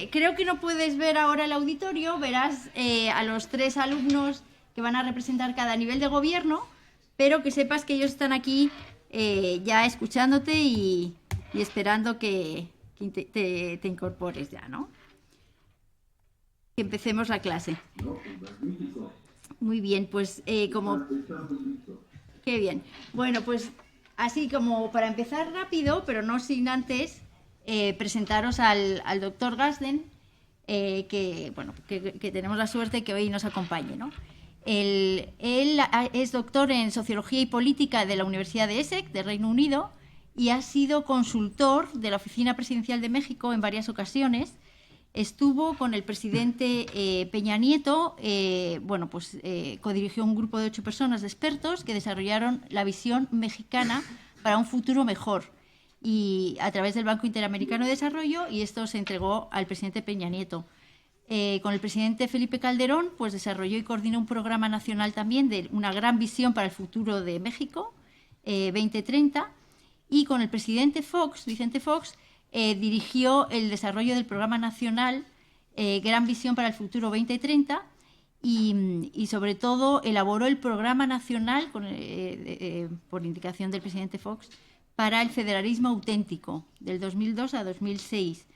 creo que no puedes ver ahora el auditorio, verás a los 3 alumnos que van a representar cada nivel de gobierno, pero que sepas que ellos están aquí ya escuchándote y esperando que te incorpores ya, ¿no? Que empecemos la clase. Muy bien, pues como... Qué bien. Bueno, pues así como para empezar rápido, pero no sin antes presentaros al doctor Gasden, que tenemos la suerte que hoy nos acompañe, ¿no? Él es doctor en Sociología y Política de la Universidad de Essex, de Reino Unido, y ha sido consultor de la Oficina Presidencial de México en varias ocasiones. Estuvo con el presidente Peña Nieto, codirigió un grupo de 8 personas de expertos que desarrollaron la visión mexicana para un futuro mejor y a través del Banco Interamericano de Desarrollo, y esto se entregó al presidente Peña Nieto. Con el presidente Felipe Calderón, pues desarrolló y coordinó un programa nacional también de una gran visión para el futuro de México, 2030, y con el presidente Fox, Vicente Fox, dirigió el desarrollo del programa nacional Gran Visión para el Futuro 2030 y sobre todo elaboró el programa nacional por indicación del presidente Fox para el federalismo auténtico del 2002 a 2006.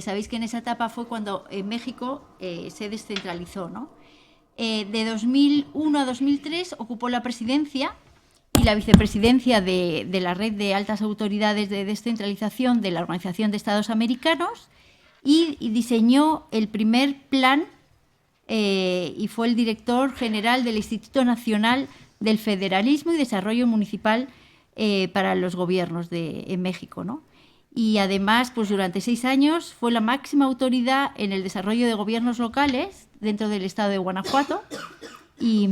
Sabéis que en esa etapa fue cuando México se descentralizó, ¿no? De 2001 a 2003 ocupó la presidencia y la vicepresidencia de la Red de Altas Autoridades de Descentralización de la Organización de Estados Americanos y diseñó el primer plan y fue el director general del Instituto Nacional del Federalismo y Desarrollo Municipal para los gobiernos en México, ¿no? Y además, pues durante 6 años fue la máxima autoridad en el desarrollo de gobiernos locales dentro del estado de Guanajuato. Y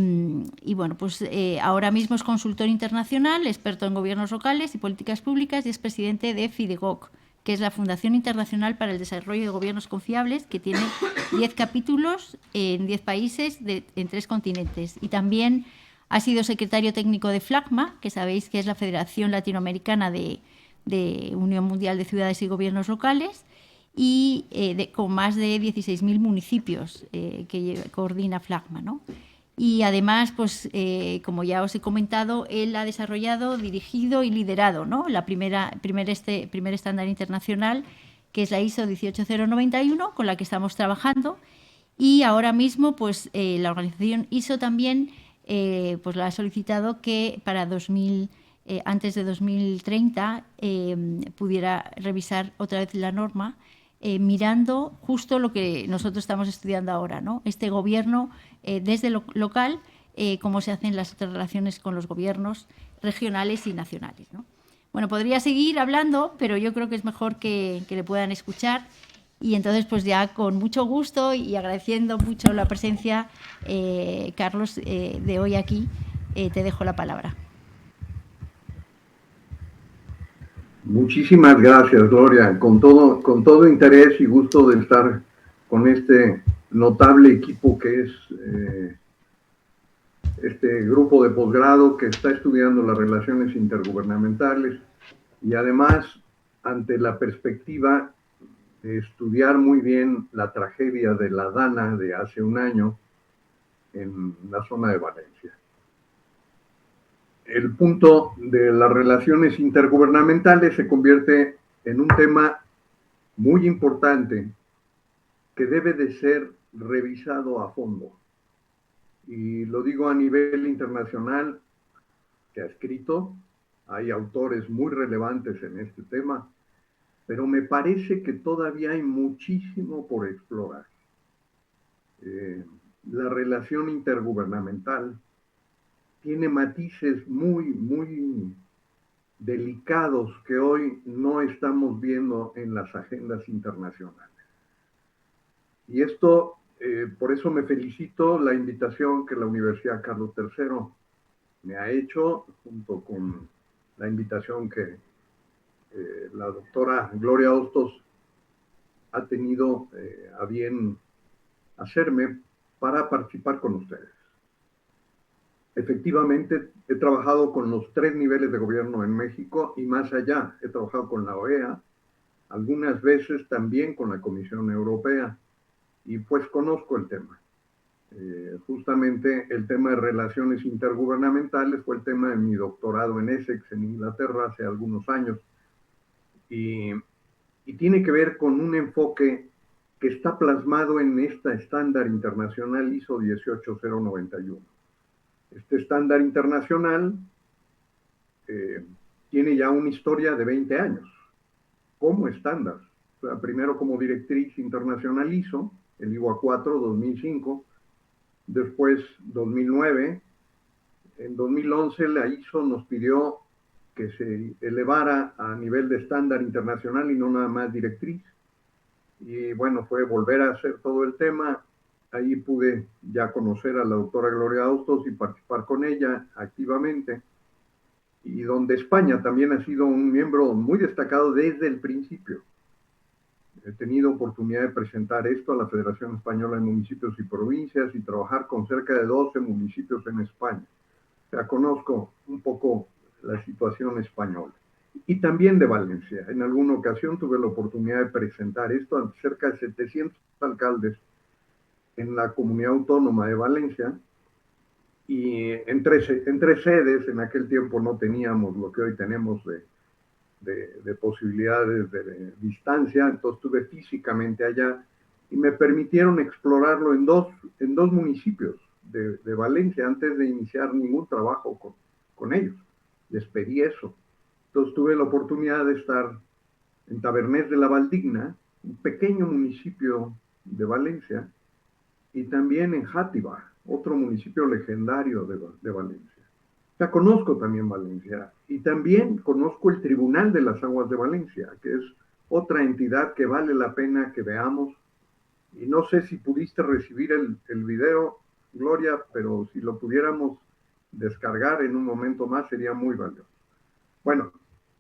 bueno, pues ahora mismo es consultor internacional, experto en gobiernos locales y políticas públicas, y es presidente de FIDEGOC, que es la Fundación Internacional para el Desarrollo de Gobiernos Confiables, que tiene 10 capítulos en 10 países en 3 continentes. Y también ha sido secretario técnico de FLACMA, que sabéis que es la Federación Latinoamericana de Unión Mundial de Ciudades y Gobiernos Locales, y con más de 16.000 municipios que coordina FLACMA, ¿no? Y además, pues, como ya os he comentado, él ha desarrollado, dirigido y liderado, ¿no?, la primer estándar internacional, que es la ISO 18091, con la que estamos trabajando. Y ahora mismo, pues, la organización ISO también pues la ha solicitado que para antes de 2030 pudiera revisar otra vez la norma, mirando justo lo que nosotros estamos estudiando ahora, ¿no? Este gobierno desde lo local, cómo se hacen las relaciones con los gobiernos regionales y nacionales, ¿no? Bueno, podría seguir hablando, pero yo creo que es mejor que le puedan escuchar. Y entonces, pues ya con mucho gusto y agradeciendo mucho la presencia, Carlos, de hoy aquí, te dejo la palabra. Muchísimas gracias, Gloria. Con todo interés y gusto de estar con este notable equipo que es este grupo de posgrado que está estudiando las relaciones intergubernamentales y además ante la perspectiva de estudiar muy bien la tragedia de la Dana de hace un año en la zona de Valencia. El punto de las relaciones intergubernamentales se convierte en un tema muy importante que debe de ser revisado a fondo. Y lo digo a nivel internacional, que ha escrito, hay autores muy relevantes en este tema, pero me parece que todavía hay muchísimo por explorar. La relación intergubernamental tiene matices muy delicados que hoy no estamos viendo en las agendas internacionales. Y esto, por eso me felicito la invitación que la Universidad Carlos III me ha hecho, junto con la invitación que la doctora Gloria Hostos ha tenido a bien hacerme para participar con ustedes. Efectivamente, he trabajado con los 3 niveles de gobierno en México y más allá. He trabajado con la OEA, algunas veces también con la Comisión Europea, y pues conozco el tema. Justamente el tema de relaciones intergubernamentales fue el tema de mi doctorado en Essex, en Inglaterra, hace algunos años, y, y tiene que ver con un enfoque que está plasmado en esta estándar internacional ISO 18091. Este estándar internacional tiene ya una historia de 20 años como estándar. O sea, primero como directriz internacional ISO, el IWA 4 2005, después 2009. En 2011 la ISO nos pidió que se elevara a nivel de estándar internacional y no nada más directriz. Y bueno, fue volver a hacer todo el tema. Ahí pude ya conocer a la doctora Gloria Austos y participar con ella activamente. Y donde España también ha sido un miembro muy destacado desde el principio. He tenido oportunidad de presentar esto a la Federación Española de Municipios y Provincias y trabajar con cerca de 12 municipios en España. O sea, conozco un poco la situación española. Y también de Valencia. En alguna ocasión tuve la oportunidad de presentar esto a cerca de 700 alcaldes en la comunidad autónoma de Valencia. Y en tres sedes, en aquel tiempo no teníamos lo que hoy tenemos de posibilidades de distancia, entonces estuve físicamente allá y me permitieron explorarlo en dos municipios de Valencia antes de iniciar ningún trabajo con ellos. Les pedí eso. Entonces tuve la oportunidad de estar en Tavernés de la Valdigna, un pequeño municipio de Valencia, y también en Játiva, otro municipio legendario de Valencia. O sea, conozco también Valencia y también conozco el Tribunal de las Aguas de Valencia, que es otra entidad que vale la pena que veamos. Y no sé si pudiste recibir el video, Gloria, pero si lo pudiéramos descargar en un momento más sería muy valioso. Bueno,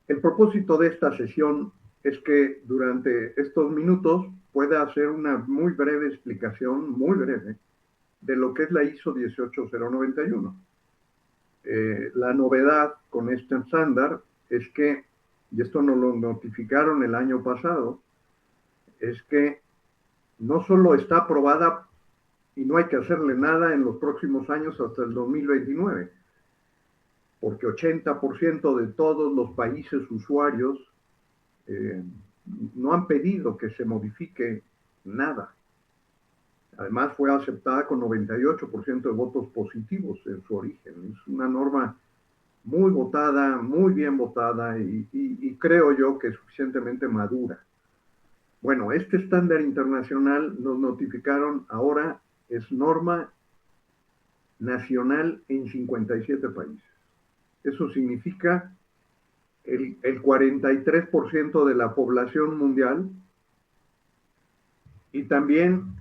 el propósito de esta sesión es que durante estos minutos pueda hacer una muy breve explicación, muy breve, de lo que es la ISO 18091. La novedad con este estándar es que, y esto nos lo notificaron el año pasado, es que no solo está aprobada y no hay que hacerle nada en los próximos años hasta el 2029, porque 80% de todos los países usuarios no han pedido que se modifique nada. Además fue aceptada con 98% de votos positivos en su origen. Es una norma muy votada, muy bien votada y creo yo que suficientemente madura. Bueno, este estándar internacional nos notificaron ahora es norma nacional en 57 países. Eso significa el 43% de la población mundial y también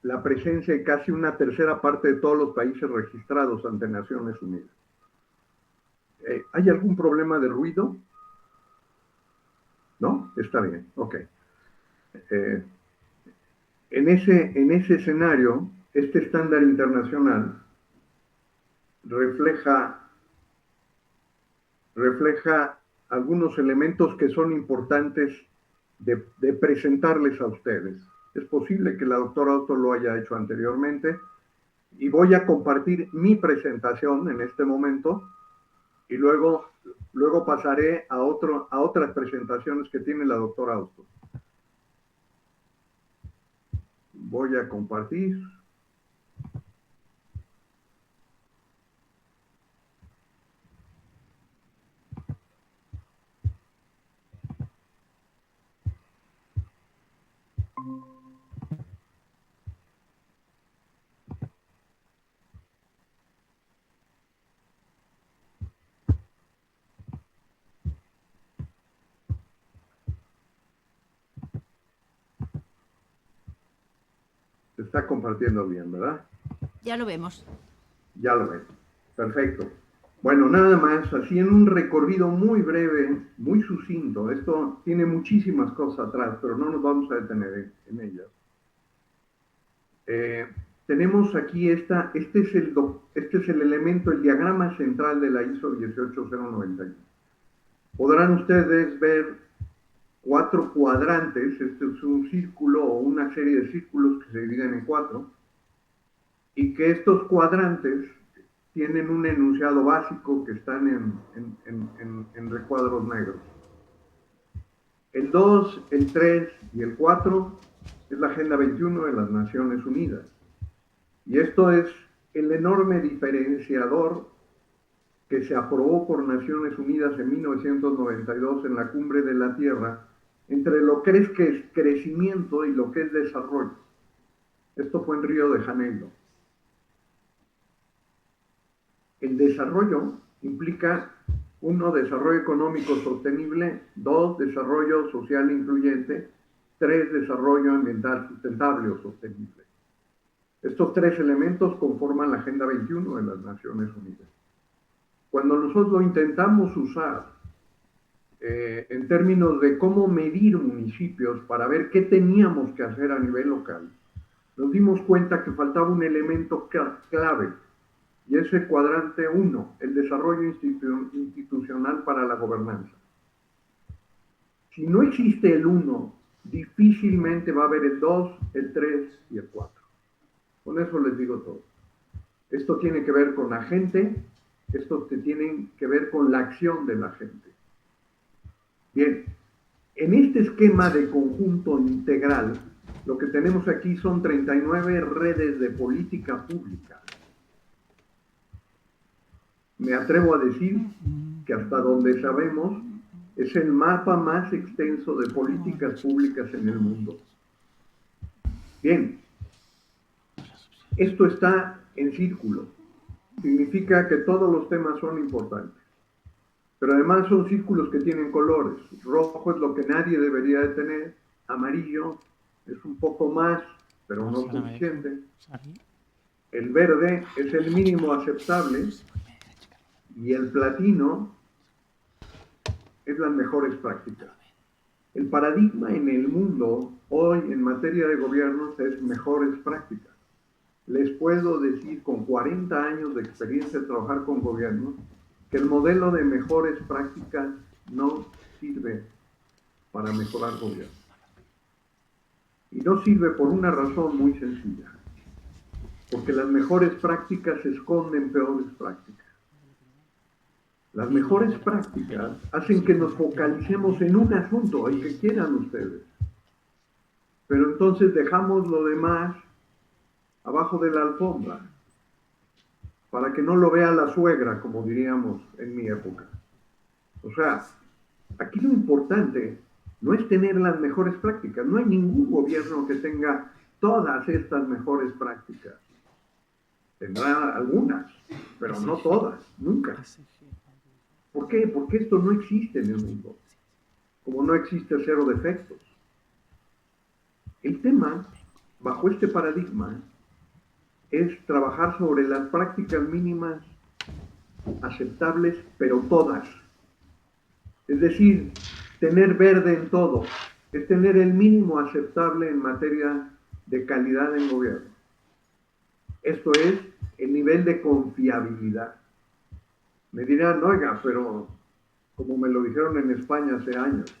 la presencia de casi una tercera parte de todos los países registrados ante Naciones Unidas. ¿Hay algún problema de ruido? ¿No? Está bien, ok. En ese escenario, este estándar internacional refleja algunos elementos que son importantes de presentarles a ustedes. Es posible que la doctora Otto lo haya hecho anteriormente y voy a compartir mi presentación en este momento y luego pasaré a otras presentaciones que tiene la doctora Otto. Voy a compartir. Se está compartiendo bien, ¿verdad? Ya lo vemos. Ya lo ven. Perfecto. Bueno, nada más, así en un recorrido muy breve, muy sucinto. Esto tiene muchísimas cosas atrás, pero no nos vamos a detener en ellas. Tenemos aquí este es el elemento, el diagrama central de la ISO 18091. podrán ustedes ver 4 cuadrantes. Este es un círculo o una serie de círculos que se dividen en 4, y que estos cuadrantes tienen un enunciado básico que están en recuadros negros. El 2, el 3 y el 4 es la Agenda 21 de las Naciones Unidas. Y esto es el enorme diferenciador que se aprobó por Naciones Unidas en 1992 en la Cumbre de la Tierra entre lo que es crecimiento y lo que es desarrollo. Esto fue en Río de Janeiro. El desarrollo implica 1, desarrollo económico sostenible; 2, desarrollo social incluyente; 3, desarrollo ambiental sustentable o sostenible. Estos 3 elementos conforman la Agenda 21 de las Naciones Unidas. Cuando nosotros lo intentamos usar en términos de cómo medir municipios para ver qué teníamos que hacer a nivel local, nos dimos cuenta que faltaba un elemento clave, y es el cuadrante 1, el desarrollo institucional para la gobernanza. Si no existe el 1, difícilmente va a haber el 2, el 3 y el 4. Con eso les digo todo. Esto tiene que ver con la gente, esto tiene que ver con la acción de la gente. Bien, en este esquema de conjunto integral, lo que tenemos aquí son 39 redes de política pública. Me atrevo a decir que hasta donde sabemos es el mapa más extenso de políticas públicas en el mundo. Bien, esto está en círculo. Significa que todos los temas son importantes. Pero además son círculos que tienen colores. Rojo es lo que nadie debería de tener. Amarillo es un poco más, pero no suficiente. El verde es el mínimo aceptable. Y el platino es las mejores prácticas. El paradigma en el mundo hoy en materia de gobiernos es mejores prácticas. Les puedo decir con 40 años de experiencia de trabajar con gobiernos que el modelo de mejores prácticas no sirve para mejorar gobierno. Y no sirve por una razón muy sencilla. Porque las mejores prácticas esconden peores prácticas. Las mejores prácticas hacen que nos focalicemos en un asunto, el que quieran ustedes. Pero entonces dejamos lo demás abajo de la alfombra, para que no lo vea la suegra, como diríamos en mi época. O sea, aquí lo importante no es tener las mejores prácticas. No hay ningún gobierno que tenga todas estas mejores prácticas. Tendrá algunas, pero no todas, nunca. ¿Por qué? Porque esto no existe en el mundo, como no existe cero defectos. El tema, bajo este paradigma, es trabajar sobre las prácticas mínimas aceptables, pero todas. Es decir, tener verde en todo, es tener el mínimo aceptable en materia de calidad en gobierno. Esto es el nivel de confiabilidad. Me dirán, oiga, pero como me lo dijeron en España hace años,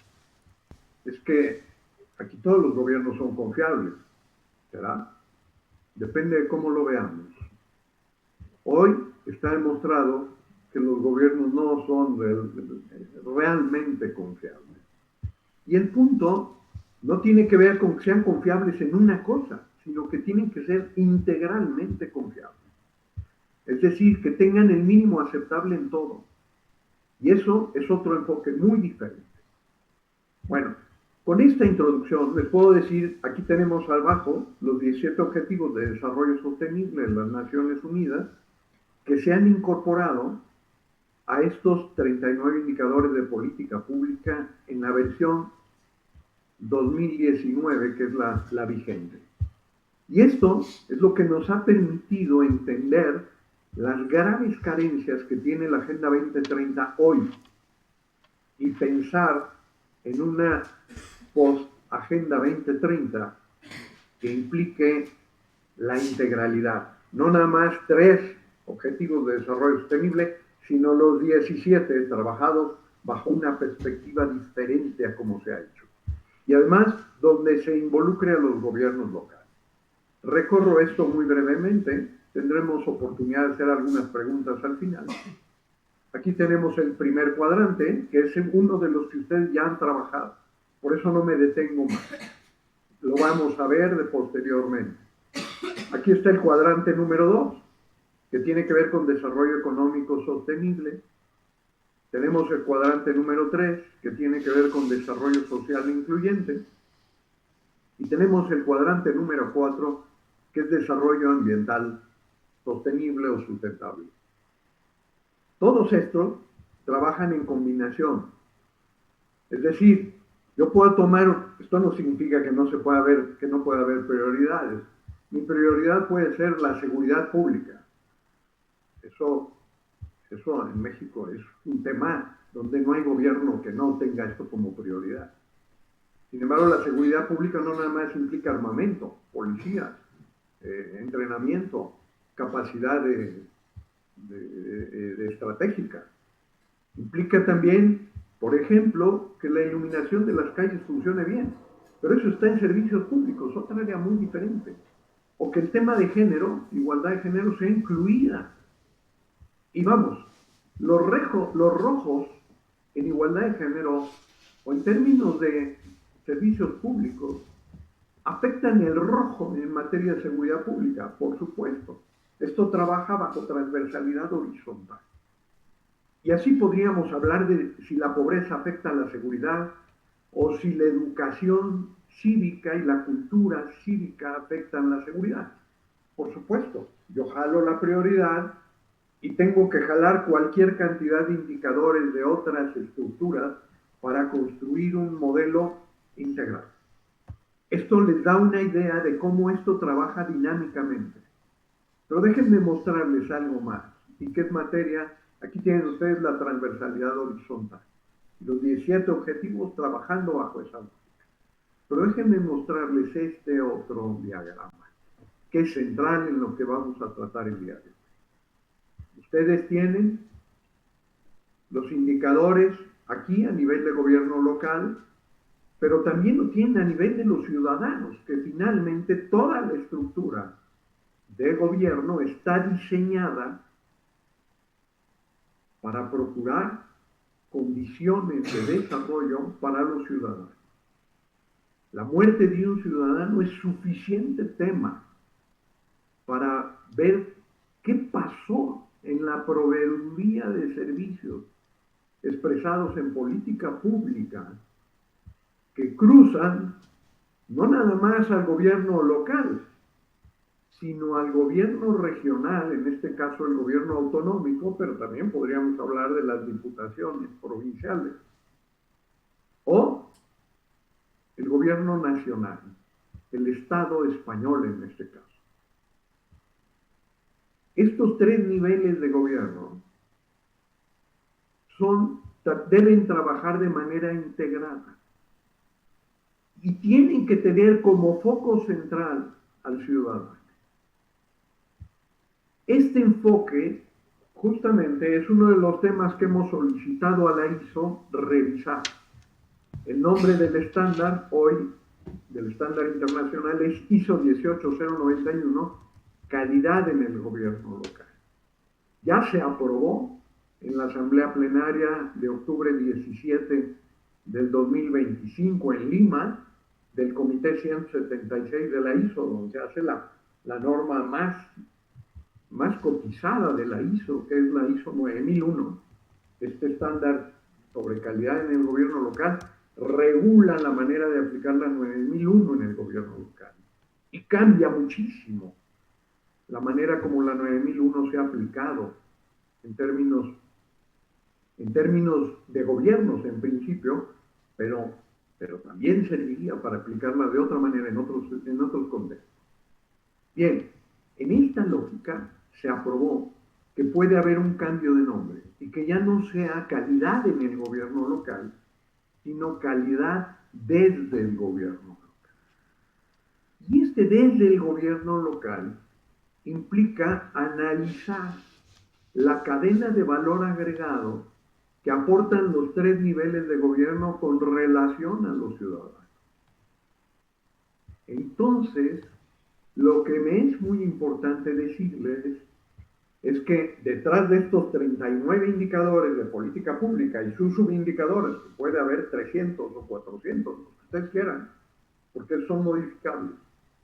es que aquí todos los gobiernos son confiables, ¿será? Depende de cómo lo veamos. Hoy está demostrado que los gobiernos no son realmente confiables. Y el punto no tiene que ver con que sean confiables en una cosa, sino que tienen que ser integralmente confiables. Es decir, que tengan el mínimo aceptable en todo. Y eso es otro enfoque muy diferente. Bueno, con esta introducción les puedo decir, aquí tenemos abajo los 17 Objetivos de Desarrollo Sostenible de las Naciones Unidas, que se han incorporado a estos 39 indicadores de política pública en la versión 2019, que es la vigente. Y esto es lo que nos ha permitido entender las graves carencias que tiene la Agenda 2030 hoy y pensar en una post-Agenda 2030 que implique la integralidad. No nada más 3 objetivos de desarrollo sostenible, sino los 17 trabajados bajo una perspectiva diferente a cómo se ha hecho. Y además, donde se involucre a los gobiernos locales. Recorro esto muy brevemente, tendremos oportunidad de hacer algunas preguntas al final. Aquí tenemos el primer cuadrante, que es uno de los que ustedes ya han trabajado. Por eso no me detengo más. Lo vamos a ver posteriormente. Aquí está el cuadrante número 2, que tiene que ver con desarrollo económico sostenible. Tenemos el cuadrante número 3, que tiene que ver con desarrollo social incluyente. Y tenemos el cuadrante número 4, que es desarrollo ambiental sostenible o sustentable. Todos estos trabajan en combinación. Es decir, yo puedo tomar, esto no significa que no se pueda ver, que no pueda haber prioridades. Mi prioridad puede ser la seguridad pública. Eso en México es un tema donde no hay gobierno que no tenga esto como prioridad. Sin embargo, la seguridad pública no nada más implica armamento, policías, entrenamiento, capacidad de estratégica. Implica también, por ejemplo, que la iluminación de las calles funcione bien, pero eso está en servicios públicos, otra área muy diferente. O que el tema de género, igualdad de género, sea incluida. Y vamos, los rojos en igualdad de género o en términos de servicios públicos afectan el rojo en materia de seguridad pública, por supuesto. Esto trabaja bajo transversalidad horizontal. Y así podríamos hablar de si la pobreza afecta a la seguridad o si la educación cívica y la cultura cívica afectan la seguridad. Por supuesto, yo jalo la prioridad y tengo que jalar cualquier cantidad de indicadores de otras estructuras para construir un modelo integral. Esto les da una idea de cómo esto trabaja dinámicamente. Pero déjenme mostrarles algo más, y que es materia, aquí tienen ustedes la transversalidad horizontal, los 17 objetivos trabajando bajo esa lógica. Pero déjenme mostrarles este otro diagrama, que es central en lo que vamos a tratar el día de hoy. Ustedes tienen los indicadores aquí a nivel de gobierno local, pero también lo tienen a nivel de los ciudadanos, que finalmente toda la estructura de gobierno está diseñada para procurar condiciones de desarrollo para los ciudadanos. La muerte de un ciudadano es suficiente tema para ver qué pasó en la proveeduría de servicios expresados en política pública que cruzan no nada más al gobierno local, sino al gobierno regional, en este caso el gobierno autonómico, pero también podríamos hablar de las diputaciones provinciales, o el gobierno nacional, el Estado español en este caso. Estos tres niveles de gobierno deben trabajar de manera integrada y tienen que tener como foco central al ciudadano. Este enfoque justamente es uno de los temas que hemos solicitado a la ISO revisar. El nombre del estándar hoy, del estándar internacional, es ISO 18091, calidad en el gobierno local. Ya se aprobó en la Asamblea Plenaria de octubre 17 del 2025 en Lima, del Comité 176 de la ISO, donde se hace la norma más cotizada de la ISO, que es la ISO 9001. Este estándar sobre calidad en el gobierno local regula la manera de aplicar la 9001 en el gobierno local. Y cambia muchísimo la manera como la 9001 se ha aplicado en términos de gobiernos en principio, pero también serviría para aplicarla de otra manera en otros contextos. Bien, en esta lógica se aprobó que puede haber un cambio de nombre y que ya no sea calidad en el gobierno local, sino calidad desde el gobierno local. Y desde el gobierno local implica analizar la cadena de valor agregado que aportan los tres niveles de gobierno con relación a los ciudadanos. Entonces, lo que me es muy importante decirles es que detrás de estos 39 indicadores de política pública y sus subindicadores, que puede haber 300 o 400, lo que ustedes quieran, porque son modificables,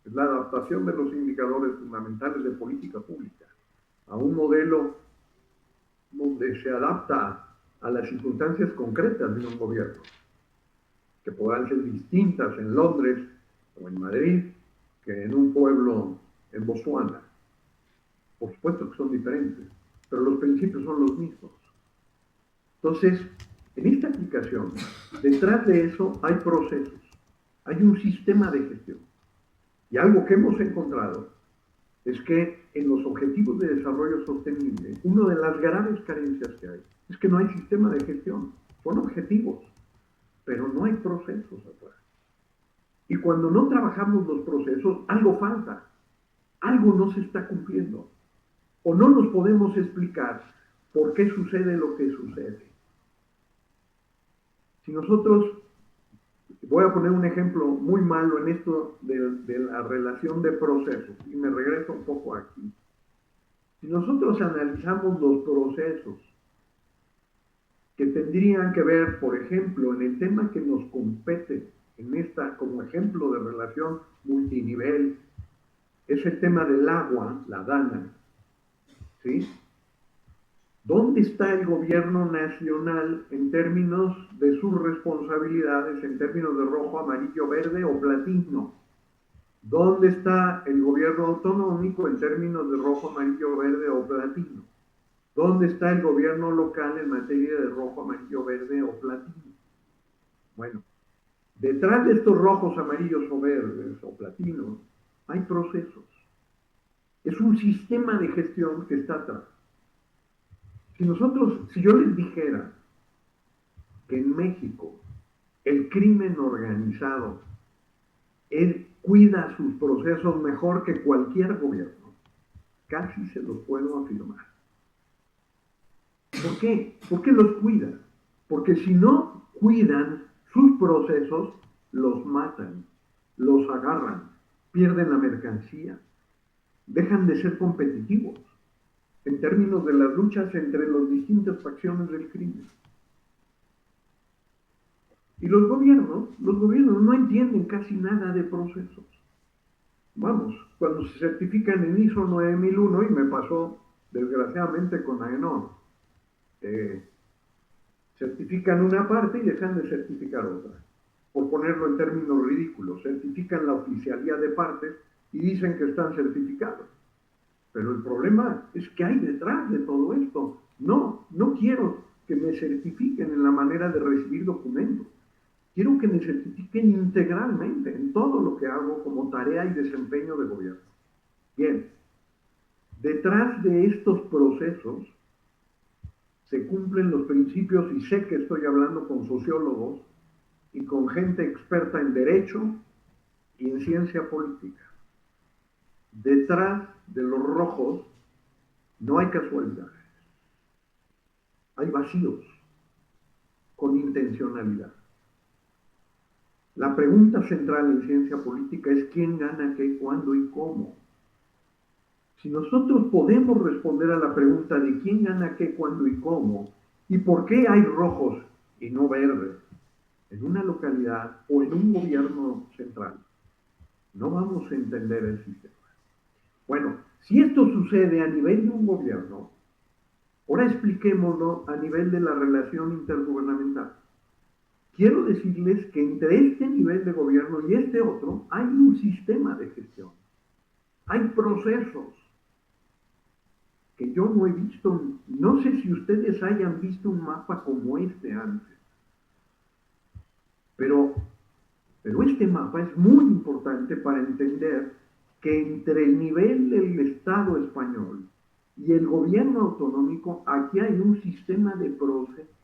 es la adaptación de los indicadores fundamentales de política pública a un modelo donde se adapta a las circunstancias concretas de un gobierno, que podrán ser distintas en Londres o en Madrid que en un pueblo en Botsuana. Por supuesto que son diferentes, pero los principios son los mismos. Entonces, en esta aplicación, detrás de eso hay procesos, hay un sistema de gestión. Y algo que hemos encontrado es que en los objetivos de desarrollo sostenible, una de las graves carencias que hay es que no hay sistema de gestión. Son objetivos, pero no hay procesos atrás. Y cuando no trabajamos los procesos, algo falta, algo no se está cumpliendo. O no nos podemos explicar por qué sucede lo que sucede. Si nosotros, voy a poner un ejemplo muy malo en esto de la relación de procesos, y me regreso un poco aquí. Si nosotros analizamos los procesos que tendrían que ver, por ejemplo, en el tema que nos compete, en esta, como ejemplo de relación multinivel, es el tema del agua, la DANA, ¿sí? ¿Dónde está el gobierno nacional en términos de sus responsabilidades, en términos de rojo, amarillo, verde o platino? ¿Dónde está el gobierno autonómico en términos de rojo, amarillo, verde o platino? ¿Dónde está el gobierno local en materia de rojo, amarillo, verde o platino? Bueno, detrás de estos rojos, amarillos o verdes o platinos hay procesos. Es un sistema de gestión que está atrás. Si yo les dijera que en México el crimen organizado, él cuida sus procesos mejor que cualquier gobierno, casi se los puedo afirmar. ¿Por qué? ¿Por qué los cuida? Porque si no cuidan sus procesos, los matan, los agarran, pierden la mercancía, dejan de ser competitivos en términos de las luchas entre las distintas facciones del crimen. Y los gobiernos no entienden casi nada de procesos. Vamos, cuando se certifican en ISO 9001, y me pasó desgraciadamente con AENOR, certifican una parte y dejan de certificar otra. Por ponerlo en términos ridículos, certifican la oficialidad de partes y dicen que están certificados. Pero el problema es que hay detrás de todo esto. No quiero que me certifiquen en la manera de recibir documentos. Quiero que me certifiquen integralmente en todo lo que hago como tarea y desempeño de gobierno. Bien, detrás de estos procesos se cumplen los principios, y sé que estoy hablando con sociólogos y con gente experta en derecho y en ciencia política. Detrás de los rojos no hay casualidades, hay vacíos con intencionalidad. La pregunta central en ciencia política es quién gana qué, cuándo y cómo. Si nosotros podemos responder a la pregunta de quién gana qué, cuándo y cómo, y por qué hay rojos y no verdes en una localidad o en un gobierno central, no vamos a entender el sistema. Bueno, si esto sucede a nivel de un gobierno, ahora expliquémoslo a nivel de la relación intergubernamental. Quiero decirles que entre este nivel de gobierno y este otro hay un sistema de gestión. Hay procesos que yo no he visto, no sé si ustedes hayan visto un mapa como este antes, pero este mapa es muy importante para entender que entre el nivel del Estado español y el gobierno autonómico, aquí hay un sistema de procesos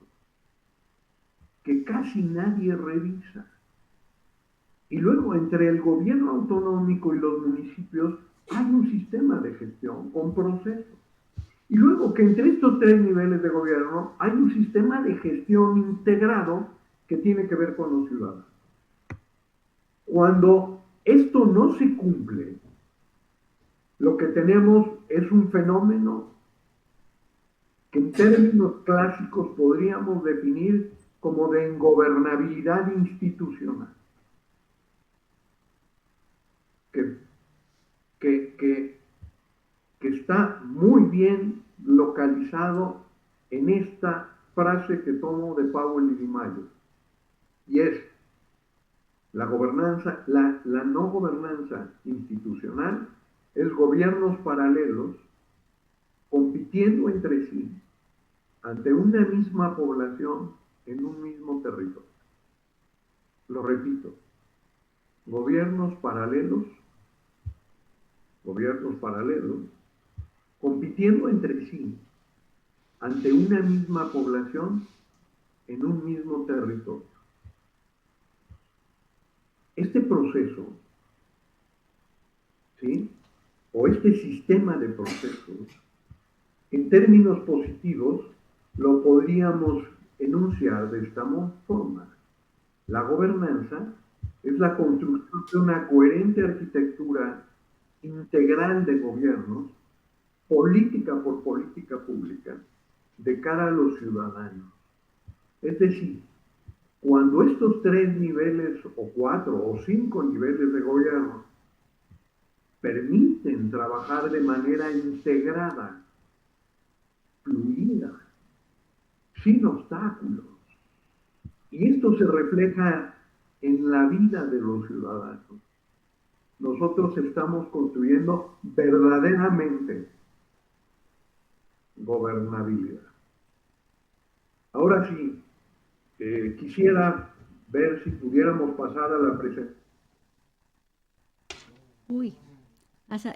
que casi nadie revisa. Y luego entre el gobierno autonómico y los municipios hay un sistema de gestión con procesos. Y luego que entre estos tres niveles de gobierno hay un sistema de gestión integrado que tiene que ver con los ciudadanos. Cuando esto no se cumple, lo que tenemos es un fenómeno que en términos clásicos podríamos definir como de ingobernabilidad institucional. Que está muy bien localizado en esta frase que tomo de Powell y Di Maio, y es la gobernanza, la no gobernanza institucional es gobiernos paralelos compitiendo entre sí ante una misma población en un mismo territorio. Lo repito, gobiernos paralelos, compitiendo entre sí ante una misma población en un mismo territorio. Este proceso, ¿sí? O este sistema de procesos, en términos positivos, lo podríamos enunciar de esta forma. La gobernanza es la construcción de una coherente arquitectura integral de gobiernos, política por política pública, de cara a los ciudadanos. Es decir, cuando estos tres niveles, o cuatro, o cinco niveles de gobierno permiten trabajar de manera integrada, fluida, sin obstáculos, y esto se refleja en la vida de los ciudadanos, nosotros estamos construyendo verdaderamente gobernabilidad. Ahora sí, quisiera ver si pudiéramos pasar a la presentación. Uy,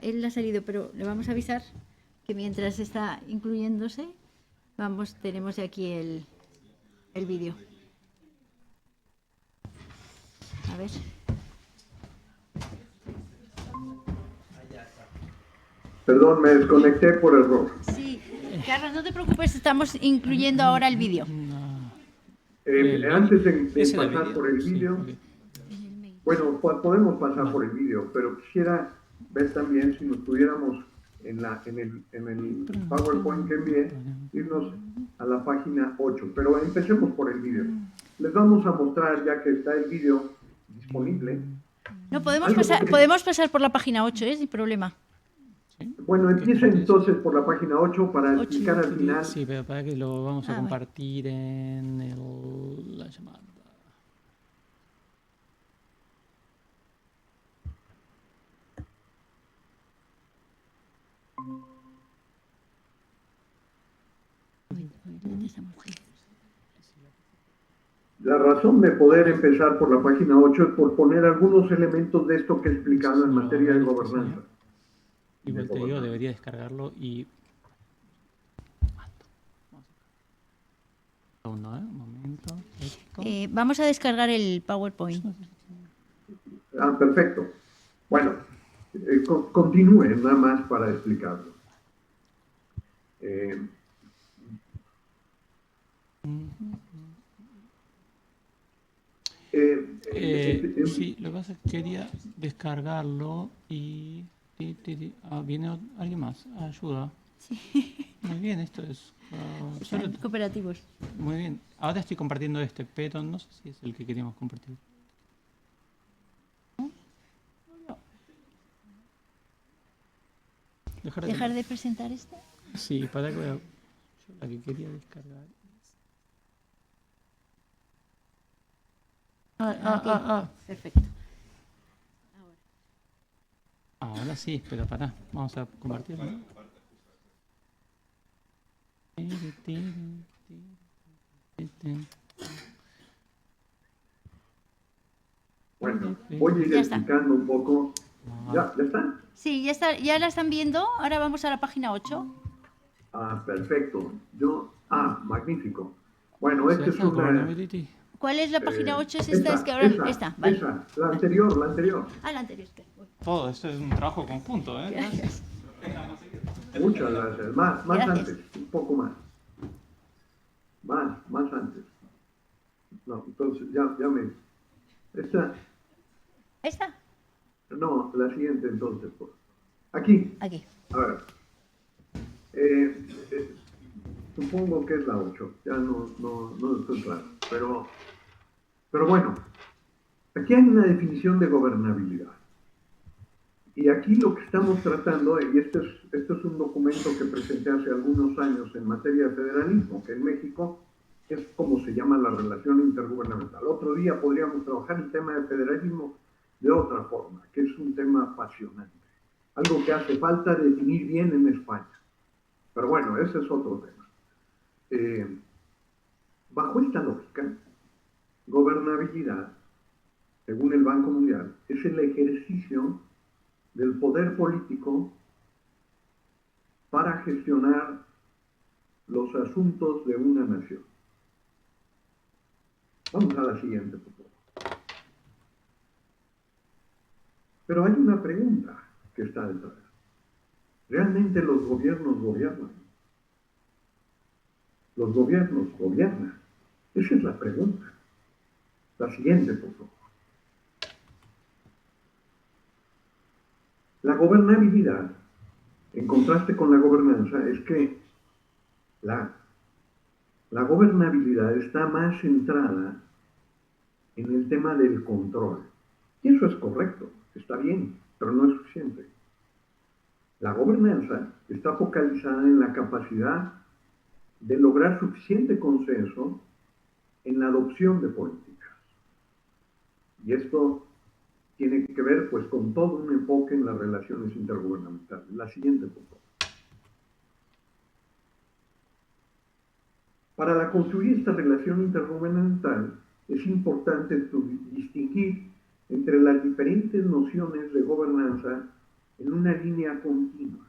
él ha salido, pero le vamos a avisar que mientras está incluyéndose, tenemos aquí el vídeo. A ver. Perdón, me desconecté por error. Sí, Carlos, no te preocupes, estamos incluyendo ahora el vídeo. Antes de pasar por el vídeo, bueno, podemos pasar por el vídeo, pero quisiera ver también si nos pudiéramos en el PowerPoint que envié, irnos a la página 8, pero empecemos por el vídeo. Les vamos a mostrar, ya que está el vídeo disponible. No, podemos pasar por la página 8, sin problema. Bueno, empiecen entonces por la página 8 para explicar al final. Sí, pero para que lo vamos a compartir en la llamada. La razón de poder empezar por la página 8 es por poner algunos elementos de esto que he explicado en materia de gobernanza. Igual te digo, debería descargarlo y... Un momento. Vamos a descargar el PowerPoint. Perfecto. Bueno, continúen nada más para explicarlo. Sí, lo que pasa es que quería descargarlo y... viene alguien más. Ayuda. Sí. Muy bien, esto es... cooperativos. Muy bien. Ahora estoy compartiendo pero no sé si es el que queríamos compartir. ¿Dejar de presentar este? Sí, para que yo la que quería descargar. Perfecto. Ahora sí, pero pará, vamos a compartirlo. Bueno, voy a ir explicando un poco. ¿Ya está? Sí, ya está, ya la están viendo. Ahora vamos a la página 8. Perfecto. Magnífico. Bueno, esta es una... ¿Cuál es la página 8? ¿Es esta? Es que ahora vale. Esa, la anterior. La anterior. Todo esto es un trabajo conjunto, ¿eh? Gracias. Muchas gracias. Más Gracias. antes, un poco más. Más antes. No, entonces ya me... Esta, ¿Esta? no, la siguiente entonces. Pues. Aquí. Aquí. A ver. Supongo que es la 8. Ya no estoy claro. Pero bueno, aquí hay una definición de gobernabilidad. Y aquí lo que estamos tratando, y este es un documento que presenté hace algunos años en materia de federalismo, que en México es como se llama la relación intergubernamental. Otro día podríamos trabajar el tema de federalismo de otra forma, que es un tema apasionante. Algo que hace falta definir bien en España. Pero bueno, ese es otro tema. Bajo esta lógica, gobernabilidad, según el Banco Mundial, es el ejercicio del poder político para gestionar los asuntos de una nación. Vamos a la siguiente, por favor. Pero hay una pregunta que está detrás. ¿Realmente los gobiernos gobiernan? ¿Los gobiernos gobiernan? Esa es la pregunta. La siguiente, por favor. La gobernabilidad, en contraste con la gobernanza, es que la gobernabilidad está más centrada en el tema del control. Y eso es correcto, está bien, pero no es suficiente. La gobernanza está focalizada en la capacidad de lograr suficiente consenso en la adopción de políticas. Y esto tiene que ver pues con todo un enfoque en las relaciones intergubernamentales. La siguiente, por favor. Para construir esta relación intergubernamental es importante distinguir entre las diferentes nociones de gobernanza en una línea continua.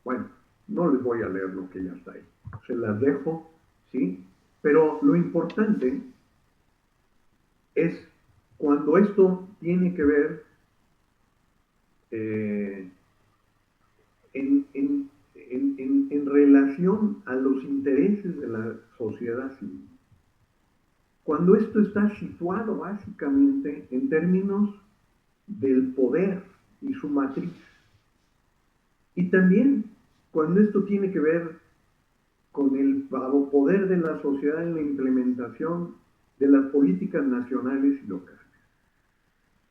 Bueno, no les voy a leer lo que ya está ahí, se las dejo, ¿sí? Pero lo importante es cuando esto tiene que ver en relación a los intereses de la sociedad civil. Cuando esto está situado básicamente en términos del poder y su matriz. Y también cuando esto tiene que ver con el poder de la sociedad en la implementación de las políticas nacionales y locales.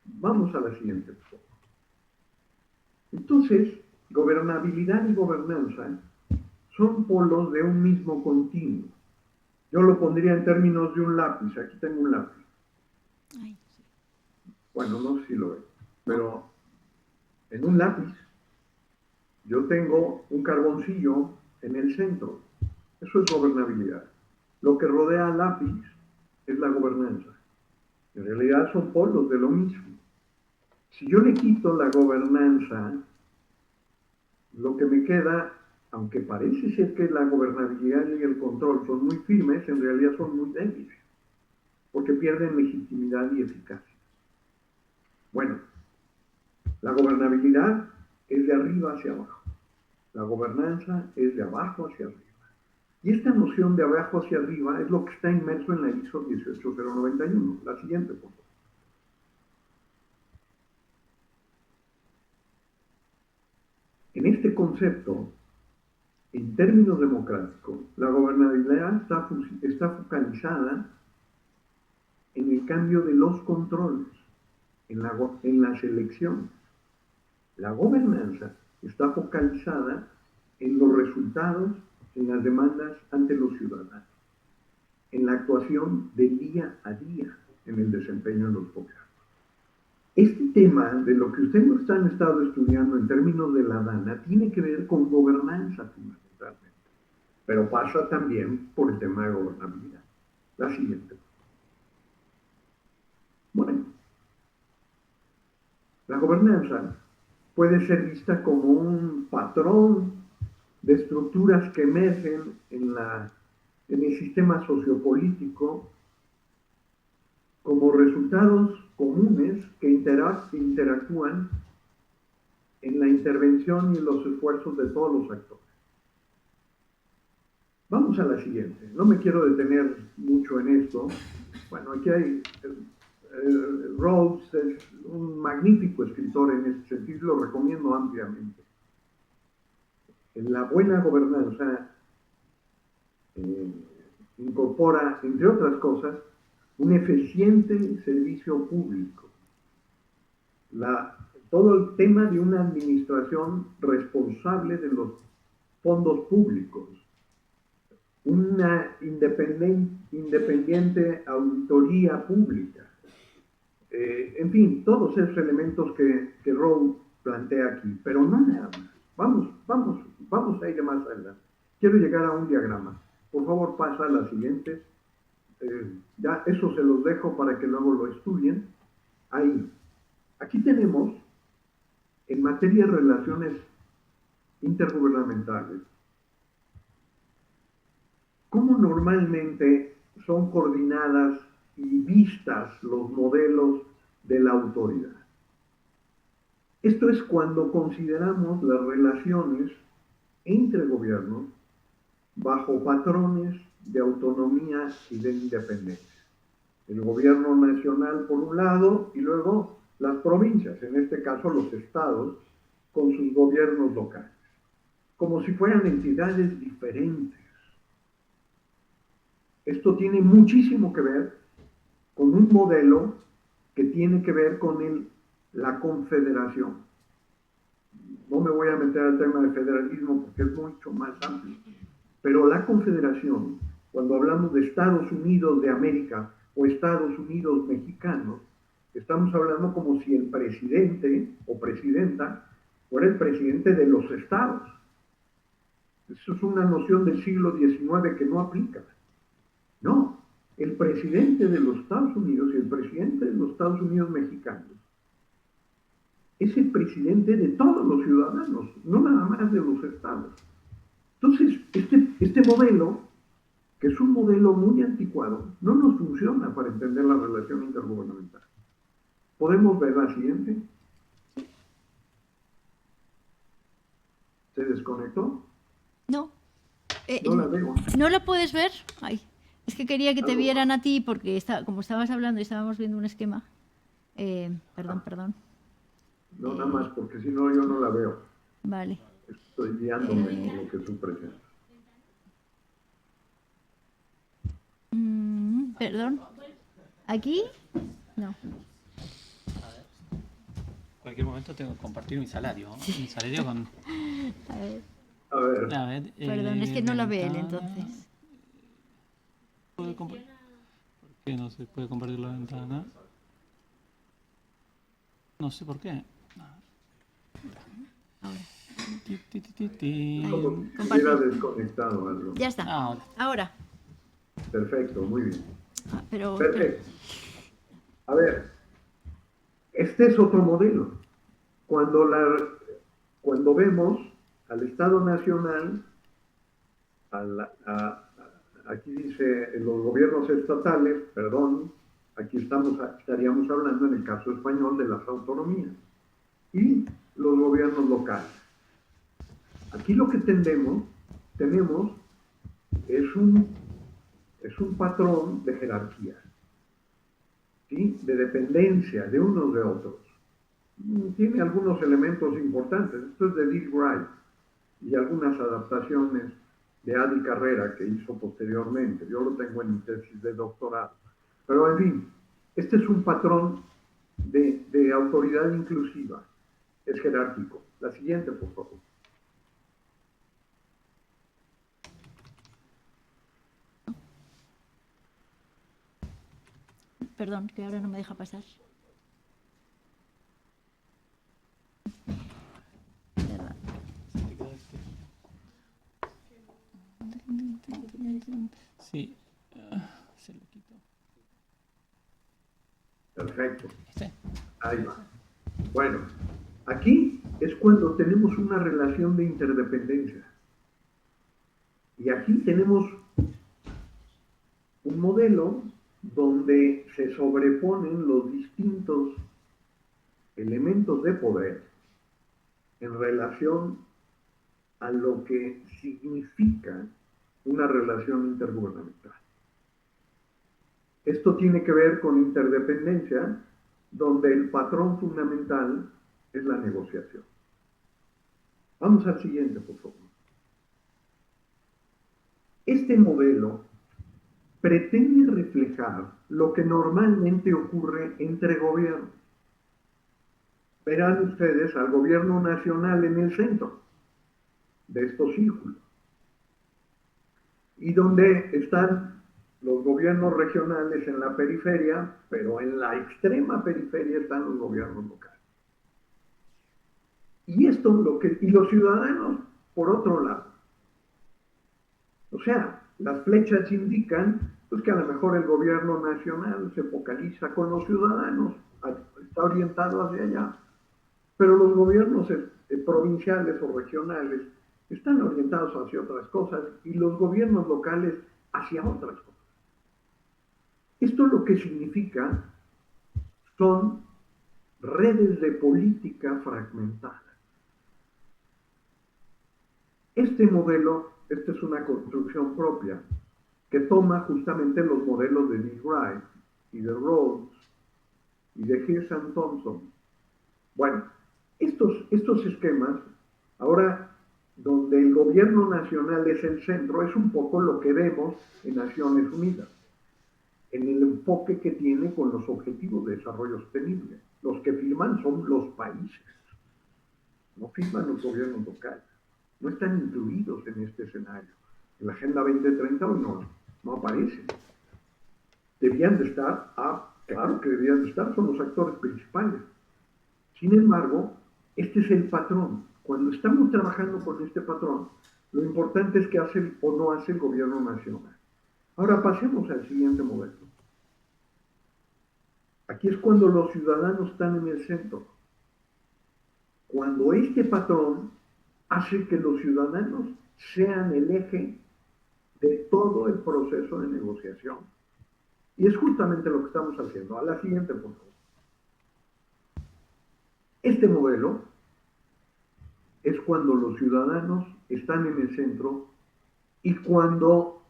Vamos a la siguiente, por favor. Entonces, gobernabilidad y gobernanza son polos de un mismo continuo. Yo lo pondría en términos de un lápiz. Aquí tengo un lápiz. Ay, sí. Bueno, no sé si lo ven, pero en un lápiz yo tengo un carboncillo en el centro. Eso es gobernabilidad. Lo que rodea al lápiz es la gobernanza. En realidad son polos de lo mismo. Si yo le quito la gobernanza, lo que me queda, aunque parece ser que la gobernabilidad y el control son muy firmes, en realidad son muy débiles, porque pierden legitimidad y eficacia. Bueno, la gobernabilidad es de arriba hacia abajo. La gobernanza es de abajo hacia arriba. Y esta noción de abajo hacia arriba es lo que está inmerso en la ISO 18091. La siguiente, por favor. En este concepto, en términos democráticos, la gobernabilidad está focalizada en el cambio de los controles, en las elecciones. La gobernanza está focalizada en los resultados, en las demandas ante los ciudadanos, en la actuación del día a día en el desempeño de los gobiernos. Este tema de lo que ustedes han estado estudiando en términos de la DANA tiene que ver con gobernanza fundamentalmente, pero pasa también por el tema de gobernabilidad. La siguiente. Bueno, la gobernanza puede ser vista como un patrón de estructuras que emergen en el sistema sociopolítico como resultados comunes que interactúan en la intervención y los esfuerzos de todos los actores. Vamos a la siguiente. No me quiero detener mucho en esto. Bueno, aquí hay... Rawls es un magnífico escritor en ese sentido, lo recomiendo ampliamente. En la buena gobernanza incorpora, entre otras cosas, un eficiente servicio público. Todo el tema de una administración responsable de los fondos públicos, una independiente auditoría pública, en fin, todos esos elementos que Rowe plantea aquí, pero no nada más. Vamos a ir más adelante. Quiero llegar a un diagrama. Por favor, pasa a la siguiente. Ya eso se los dejo para que luego lo estudien. Ahí. Aquí tenemos, en materia de relaciones intergubernamentales, cómo normalmente son coordinadas y vistas los modelos de la autoridad. Esto es cuando consideramos las relaciones entre gobiernos bajo patrones de autonomía y de independencia. El gobierno nacional por un lado y luego las provincias, en este caso los estados, con sus gobiernos locales, como si fueran entidades diferentes. Esto tiene muchísimo que ver con un modelo que tiene que ver con la confederación. No me voy a meter al tema de federalismo porque es mucho más amplio, pero la confederación, cuando hablamos de Estados Unidos de América o Estados Unidos mexicanos, estamos hablando como si el presidente o presidenta fuera el presidente de los estados. Eso es una noción del siglo XIX que no aplica. No, el presidente de los Estados Unidos y el presidente de los Estados Unidos mexicanos es el presidente de todos los ciudadanos, no nada más de los estados. Entonces, este modelo, que es un modelo muy anticuado, no nos funciona para entender la relación intergubernamental. ¿Podemos ver la siguiente? ¿Se desconectó? No. No la veo. ¿No la puedes ver? Ay, es que quería que te vieran a ti porque como estabas hablando y estábamos viendo un esquema. Perdón. No, nada más, porque si no yo no la veo. Vale. Estoy guiándome en lo que tú presentas. Perdón. ¿Aquí? No. En cualquier momento tengo que compartir mi salario. Mi salario con... A ver. A ver. Perdón, es que no la ve él entonces. ¿Por qué no se puede compartir la ventana? No sé por qué. Ahora. Como si hubiera desconectado algo. Ya está. Ahora. Perfecto, muy bien. Perfecto. A ver, este es otro modelo. Cuando vemos al Estado Nacional, aquí dice los gobiernos estatales, aquí estaríamos hablando en el caso español de las autonomías y los gobiernos locales. Aquí lo que tenemos es un patrón de jerarquía, ¿sí? De dependencia de unos de otros. Tiene algunos elementos importantes. Esto es de Dick Wright y algunas adaptaciones de Adi Carrera que hizo posteriormente. Yo lo tengo en mi tesis de doctorado. Pero en fin, este es un patrón de autoridad inclusiva. Es jerárquico. La siguiente, por favor. Perdón, que ahora no me deja pasar. Sí, se lo quito. Perfecto. ¿Sí? Ahí va. Bueno, aquí es cuando tenemos una relación de interdependencia. Y aquí tenemos un modelo donde se sobreponen los distintos elementos de poder en relación a lo que significa una relación intergubernamental. Esto tiene que ver con interdependencia, donde el patrón fundamental es la negociación. Vamos al siguiente, por favor. Este modelo pretende reflejar lo que normalmente ocurre entre gobiernos. Verán ustedes al gobierno nacional en el centro de estos círculos, y donde están los gobiernos regionales en la periferia, pero en la extrema periferia están los gobiernos locales. Y los ciudadanos, por otro lado. O sea, las flechas indican pues, que a lo mejor el gobierno nacional se focaliza con los ciudadanos, está orientado hacia allá, pero los gobiernos provinciales o regionales están orientados hacia otras cosas y los gobiernos locales hacia otras cosas. Esto lo que significa son redes de política fragmentadas. Este modelo, esta es una construcción propia que toma justamente los modelos de Lee Wright y de Rhodes y de Hirsch and Thompson. Bueno, estos esquemas, ahora donde el gobierno nacional es el centro, es un poco lo que vemos en Naciones Unidas, en el enfoque que tiene con los objetivos de desarrollo sostenible. Los que firman son los países, no firman los gobiernos locales, no están incluidos en este escenario. En la Agenda 2030 hoy no aparecen. Debían de estar, claro que debían de estar, son los actores principales. Sin embargo, este es el patrón. Cuando estamos trabajando con este patrón, lo importante es qué hace o no hace el gobierno nacional. Ahora pasemos al siguiente modelo. Aquí es cuando los ciudadanos están en el centro. Cuando este patrón hace que los ciudadanos sean el eje de todo el proceso de negociación. Y es justamente lo que estamos haciendo. A la siguiente, por favor. Este modelo es cuando los ciudadanos están en el centro y cuando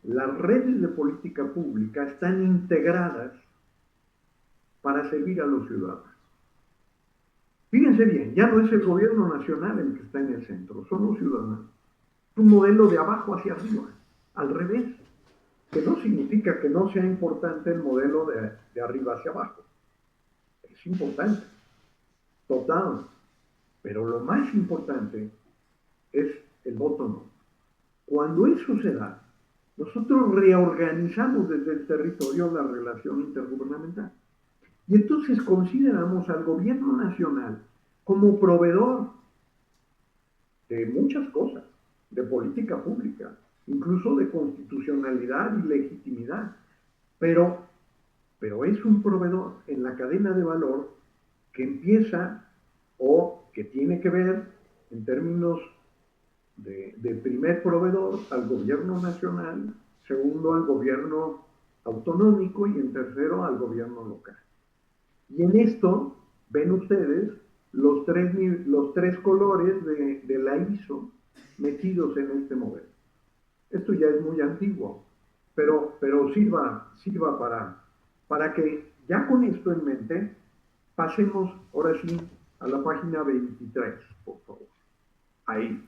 las redes de política pública están integradas para servir a los ciudadanos. Fíjense bien, ya no es el gobierno nacional el que está en el centro, son los ciudadanos. Es un modelo de abajo hacia arriba, al revés, que no significa que no sea importante el modelo de arriba hacia abajo. Es importante, total, pero lo más importante es el bottom-up. Cuando eso se da, nosotros reorganizamos desde el territorio la relación intergubernamental. Y entonces consideramos al gobierno nacional como proveedor de muchas cosas, de política pública, incluso de constitucionalidad y legitimidad. Pero es un proveedor en la cadena de valor que empieza o que tiene que ver en términos de primer proveedor al gobierno nacional, segundo al gobierno autonómico y en tercero al gobierno local. Y en esto ven ustedes los tres colores de la ISO metidos en este modelo. Esto ya es muy antiguo, pero sirva para que ya con esto en mente pasemos ahora sí a la página 23, por favor. Ahí.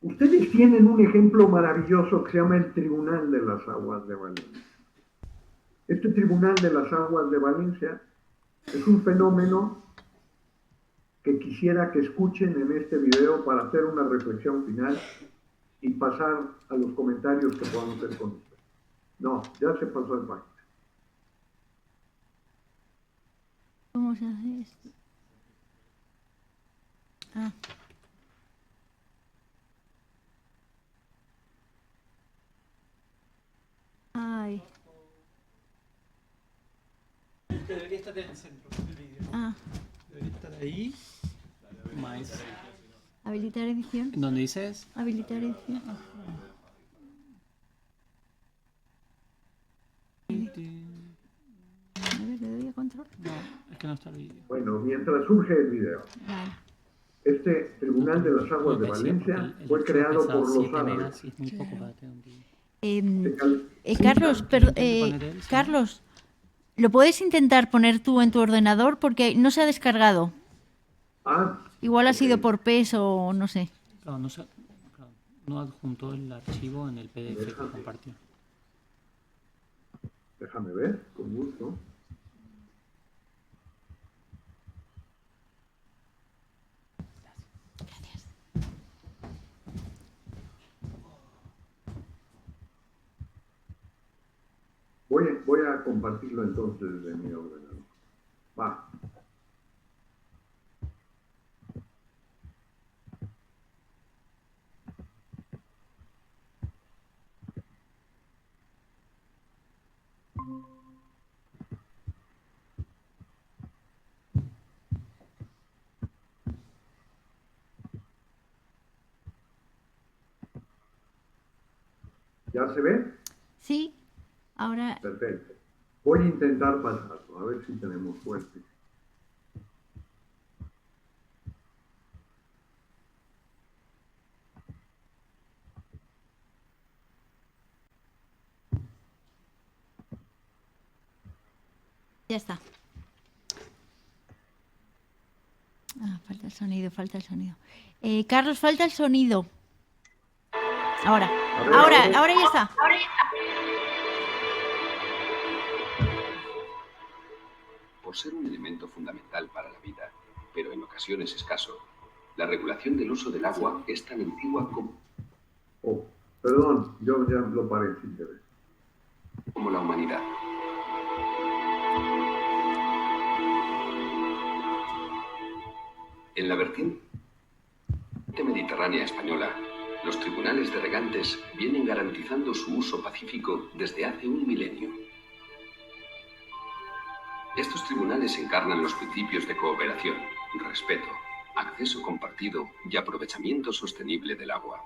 Ustedes tienen un ejemplo maravilloso que se llama el Tribunal de las Aguas de Valencia. Este Tribunal de las Aguas de Valencia es un fenómeno que quisiera que escuchen en este video para hacer una reflexión final y pasar a los comentarios que podamos hacer con ustedes. No, ya se pasó el página. ¿Cómo se hace esto? Ay. Debería estar en el centro del vídeo. Debería estar ahí. Más. Habilitar edición. ¿Dónde dices? Habilitar edición. A ver, ¿le doy a control? No, es que no está el vídeo. Bueno, mientras surge el video. Vale. Este Tribunal de las Aguas de Valencia fue creado por los árabes. Es muy poco para tener un vídeo. Carlos, Carlos, ¿lo puedes intentar poner tú en tu ordenador? Porque no se ha descargado. Igual ha sido por PES o no sé. Claro, no adjuntó el archivo en el PDF que compartió. Déjame ver, con gusto. Gracias. Voy a compartirlo entonces desde mi ordenador. Va. ¿Ya se ve? Sí, ahora... Perfecto. Voy a intentar pasarlo, a ver si tenemos suerte. Ya está. Falta el sonido, falta el sonido. Carlos, falta el sonido. Ahora ya está. Por ser un elemento fundamental para la vida, pero en ocasiones escaso, la regulación del uso del agua es tan antigua como... Perdón, yo ya lo paré sin querer. Como la humanidad. En la vertiente mediterránea española, los tribunales de regantes vienen garantizando su uso pacífico desde hace un milenio. Estos tribunales encarnan los principios de cooperación, respeto, acceso compartido y aprovechamiento sostenible del agua.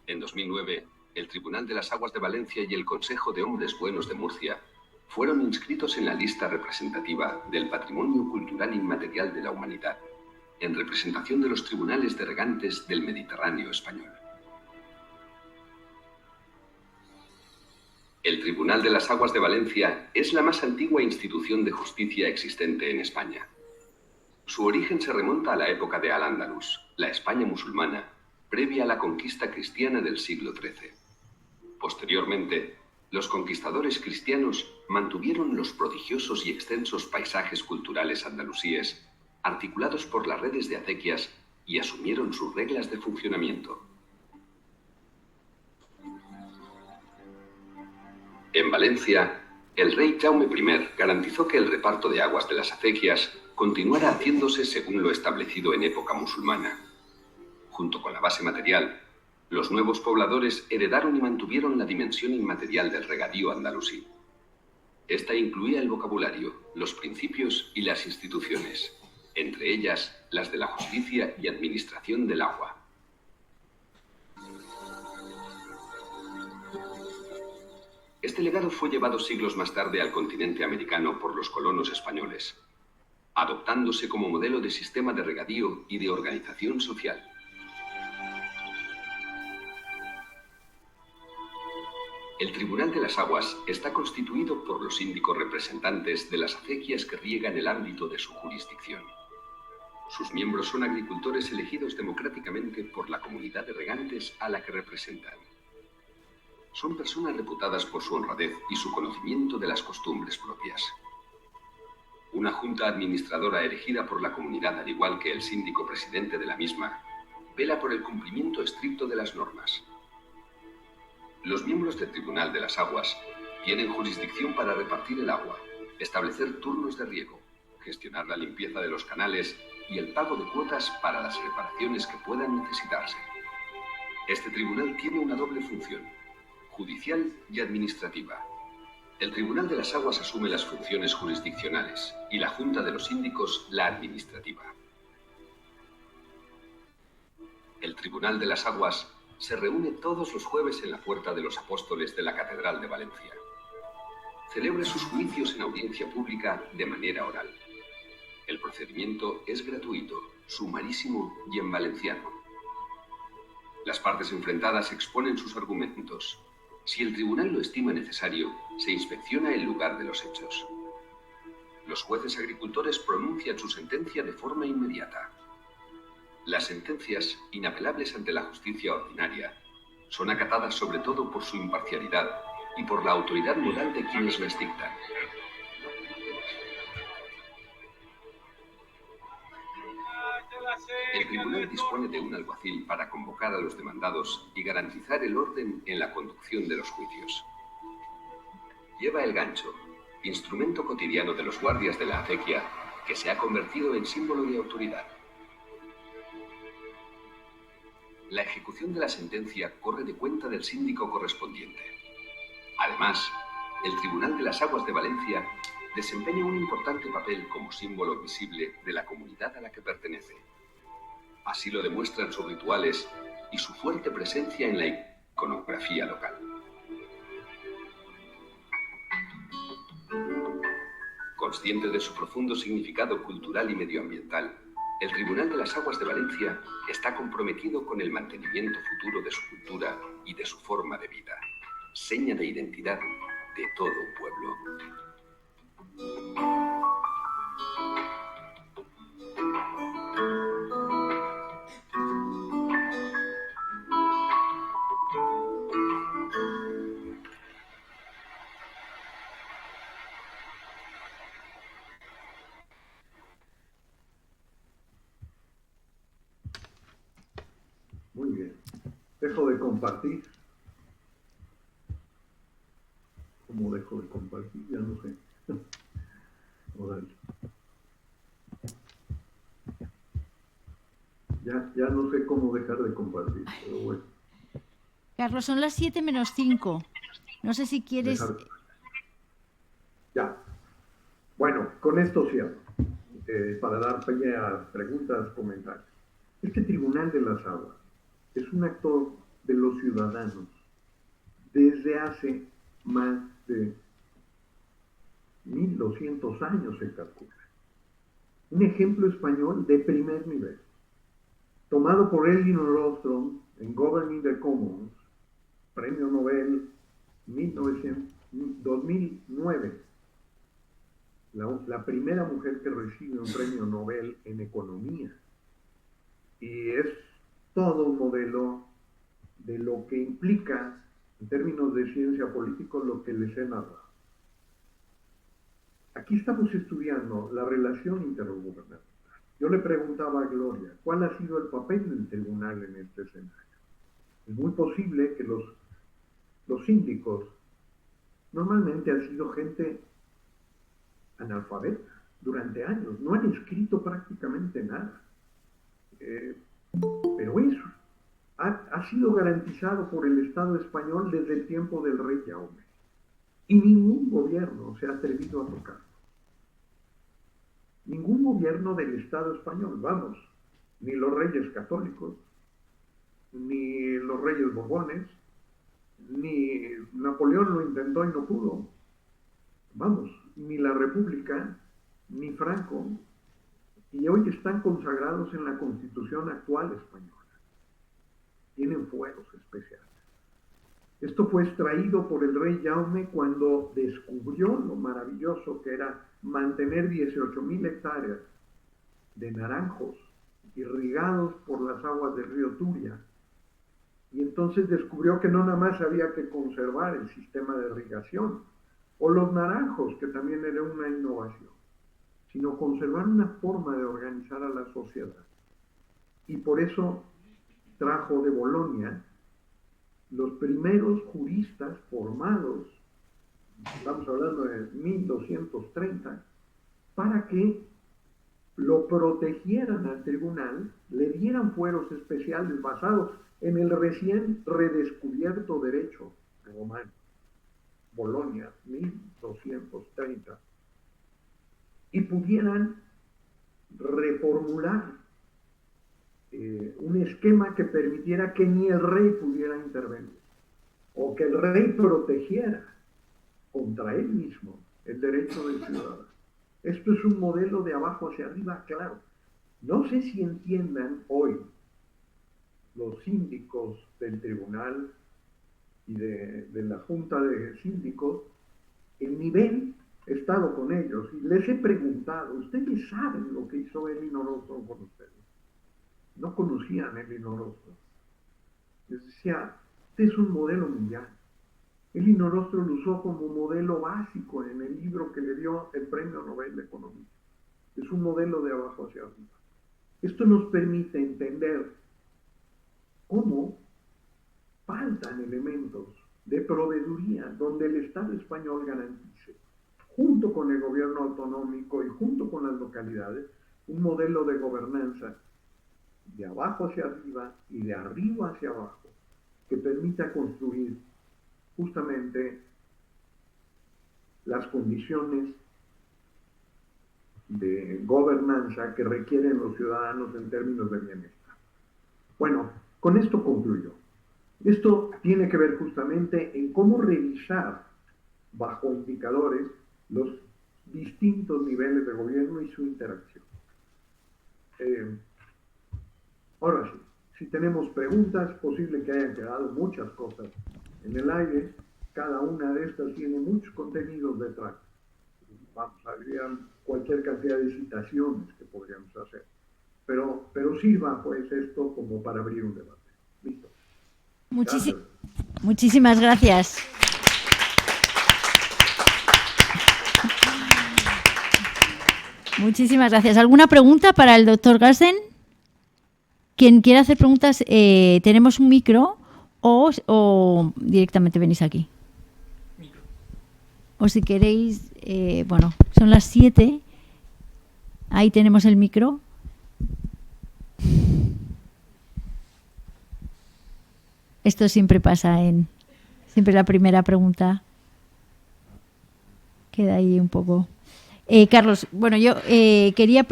En 2009, el Tribunal de las Aguas de Valencia y el Consejo de Hombres Buenos de Murcia fueron inscritos en la lista representativa del Patrimonio Cultural Inmaterial de la Humanidad, en representación de los tribunales de regantes del Mediterráneo español. El Tribunal de las Aguas de Valencia es la más antigua institución de justicia existente en España. Su origen se remonta a la época de Al-Ándalus, la España musulmana, previa a la conquista cristiana del siglo XIII. Posteriormente, los conquistadores cristianos mantuvieron los prodigiosos y extensos paisajes culturales andalusíes, articulados por las redes de acequias, y asumieron sus reglas de funcionamiento. En Valencia, el rey Jaume I garantizó que el reparto de aguas de las acequias continuara haciéndose según lo establecido en época musulmana. Junto con la base material, los nuevos pobladores heredaron y mantuvieron la dimensión inmaterial del regadío andalusí. Esta incluía el vocabulario, los principios y las instituciones, entre ellas las de la justicia y administración del agua. Este legado fue llevado siglos más tarde al continente americano por los colonos españoles, adoptándose como modelo de sistema de regadío y de organización social. El Tribunal de las Aguas está constituido por los síndicos representantes de las acequias que riegan el ámbito de su jurisdicción. Sus miembros son agricultores elegidos democráticamente por la comunidad de regantes a la que representan. Son personas reputadas por su honradez y su conocimiento de las costumbres propias. Una junta administradora elegida por la comunidad, al igual que el síndico presidente de la misma, vela por el cumplimiento estricto de las normas. Los miembros del Tribunal de las Aguas tienen jurisdicción para repartir el agua, establecer turnos de riego, gestionar la limpieza de los canales y el pago de cuotas para las reparaciones que puedan necesitarse. Este tribunal tiene una doble función, judicial y administrativa. El Tribunal de las Aguas asume las funciones jurisdiccionales y la Junta de los Síndicos la administrativa. El Tribunal de las Aguas se reúne todos los jueves en la Puerta de los Apóstoles de la Catedral de Valencia. Celebra sus juicios en audiencia pública de manera oral. El procedimiento es gratuito, sumarísimo y en valenciano. Las partes enfrentadas exponen sus argumentos. Si el tribunal lo estima necesario, se inspecciona el lugar de los hechos. Los jueces agricultores pronuncian su sentencia de forma inmediata. Las sentencias, inapelables ante la justicia ordinaria, son acatadas sobre todo por su imparcialidad y por la autoridad moral de quienes las dictan. El tribunal dispone de un alguacil para convocar a los demandados y garantizar el orden en la conducción de los juicios. Lleva el gancho, instrumento cotidiano de los guardias de la acequia, que se ha convertido en símbolo de autoridad. La ejecución de la sentencia corre de cuenta del síndico correspondiente. Además, el Tribunal de las Aguas de Valencia desempeña un importante papel como símbolo visible de la comunidad a la que pertenece. Así lo demuestran sus rituales y su fuerte presencia en la iconografía local. Consciente de su profundo significado cultural y medioambiental, el Tribunal de las Aguas de Valencia está comprometido con el mantenimiento futuro de su cultura y de su forma de vida, seña de identidad de todo un pueblo. Muy bien. Dejo de compartir. ¿Cómo dejo de compartir? Ya no sé. Órale. Ya no sé cómo dejar de compartir, pero bueno. Carlos, son las 7 menos 5. No sé si quieres... Ya. Bueno, con esto cierro. Para dar peña a preguntas, comentarios. Este Tribunal de las Aguas es un actor de los ciudadanos desde hace más de 1200 años, se calcula. Un ejemplo español de primer nivel, tomado por Elinor Ostrom en Governing the Commons, Premio Nobel 2009. La primera mujer que recibe un premio Nobel en economía. Y es todo un modelo de lo que implica, en términos de ciencia política, lo que les he narrado. Aquí estamos estudiando la relación intergubernamental. Yo le preguntaba a Gloria, ¿cuál ha sido el papel del tribunal en este escenario? Es muy posible que los síndicos normalmente han sido gente analfabeta durante años, no han escrito prácticamente nada. Pero eso ha sido garantizado por el Estado español desde el tiempo del rey Jaume. Y ningún gobierno se ha atrevido a tocarlo. Ningún gobierno del Estado español, vamos, ni los reyes católicos, ni los reyes borbones, ni Napoleón lo intentó y no pudo. Vamos, ni la República, ni Franco, y hoy están consagrados en la Constitución actual española. Tienen fueros especiales. Esto fue extraído por el rey Jaume cuando descubrió lo maravilloso que era mantener 18,000 hectáreas de naranjos irrigados por las aguas del río Turia. Y entonces descubrió que no nada más había que conservar el sistema de irrigación, o los naranjos, que también era una innovación, sino conservar una forma de organizar a la sociedad. Y por eso trajo de Bolonia los primeros juristas formados, estamos hablando de 1230, para que lo protegieran al tribunal, le dieran fueros especiales basados en el recién redescubierto derecho romano. Bolonia, 1230. Y pudieran reformular un esquema que permitiera que ni el rey pudiera intervenir, o que el rey protegiera contra él mismo el derecho del ciudadano. Esto es un modelo de abajo hacia arriba, claro. No sé si entiendan hoy los síndicos del tribunal y de la junta de síndicos el nivel. He estado con ellos y les he preguntado, ¿ustedes saben lo que hizo Elinor Ostrom con ustedes? No conocían a Elinor Ostrom. Les decía, este es un modelo mundial. Elinor Ostrom lo usó como modelo básico en el libro que le dio el Premio Nobel de Economía. Es un modelo de abajo hacia arriba. Esto nos permite entender cómo faltan elementos de proveeduría donde el Estado español garantice, junto con el gobierno autonómico y junto con las localidades, un modelo de gobernanza de abajo hacia arriba y de arriba hacia abajo, que permita construir justamente las condiciones de gobernanza que requieren los ciudadanos en términos de bienestar. Bueno, con esto concluyo. Esto tiene que ver justamente en cómo revisar bajo indicadores los distintos niveles de gobierno y su interacción. Ahora sí, si tenemos preguntas, posible que hayan quedado muchas cosas en el aire. Cada una de estas tiene muchos contenidos detrás. Vamos, habría cualquier cantidad de citaciones que podríamos hacer. Pero sirva pues esto como para abrir un debate. Listo. Muchísimas gracias. Muchísimas gracias. ¿Alguna pregunta para el doctor Garsden? Quien quiera hacer preguntas, tenemos un micro o directamente venís aquí. Micro. O si queréis, bueno, son las 7. Ahí tenemos el micro. Esto siempre pasa siempre la primera pregunta queda ahí un poco. Carlos, bueno, yo quería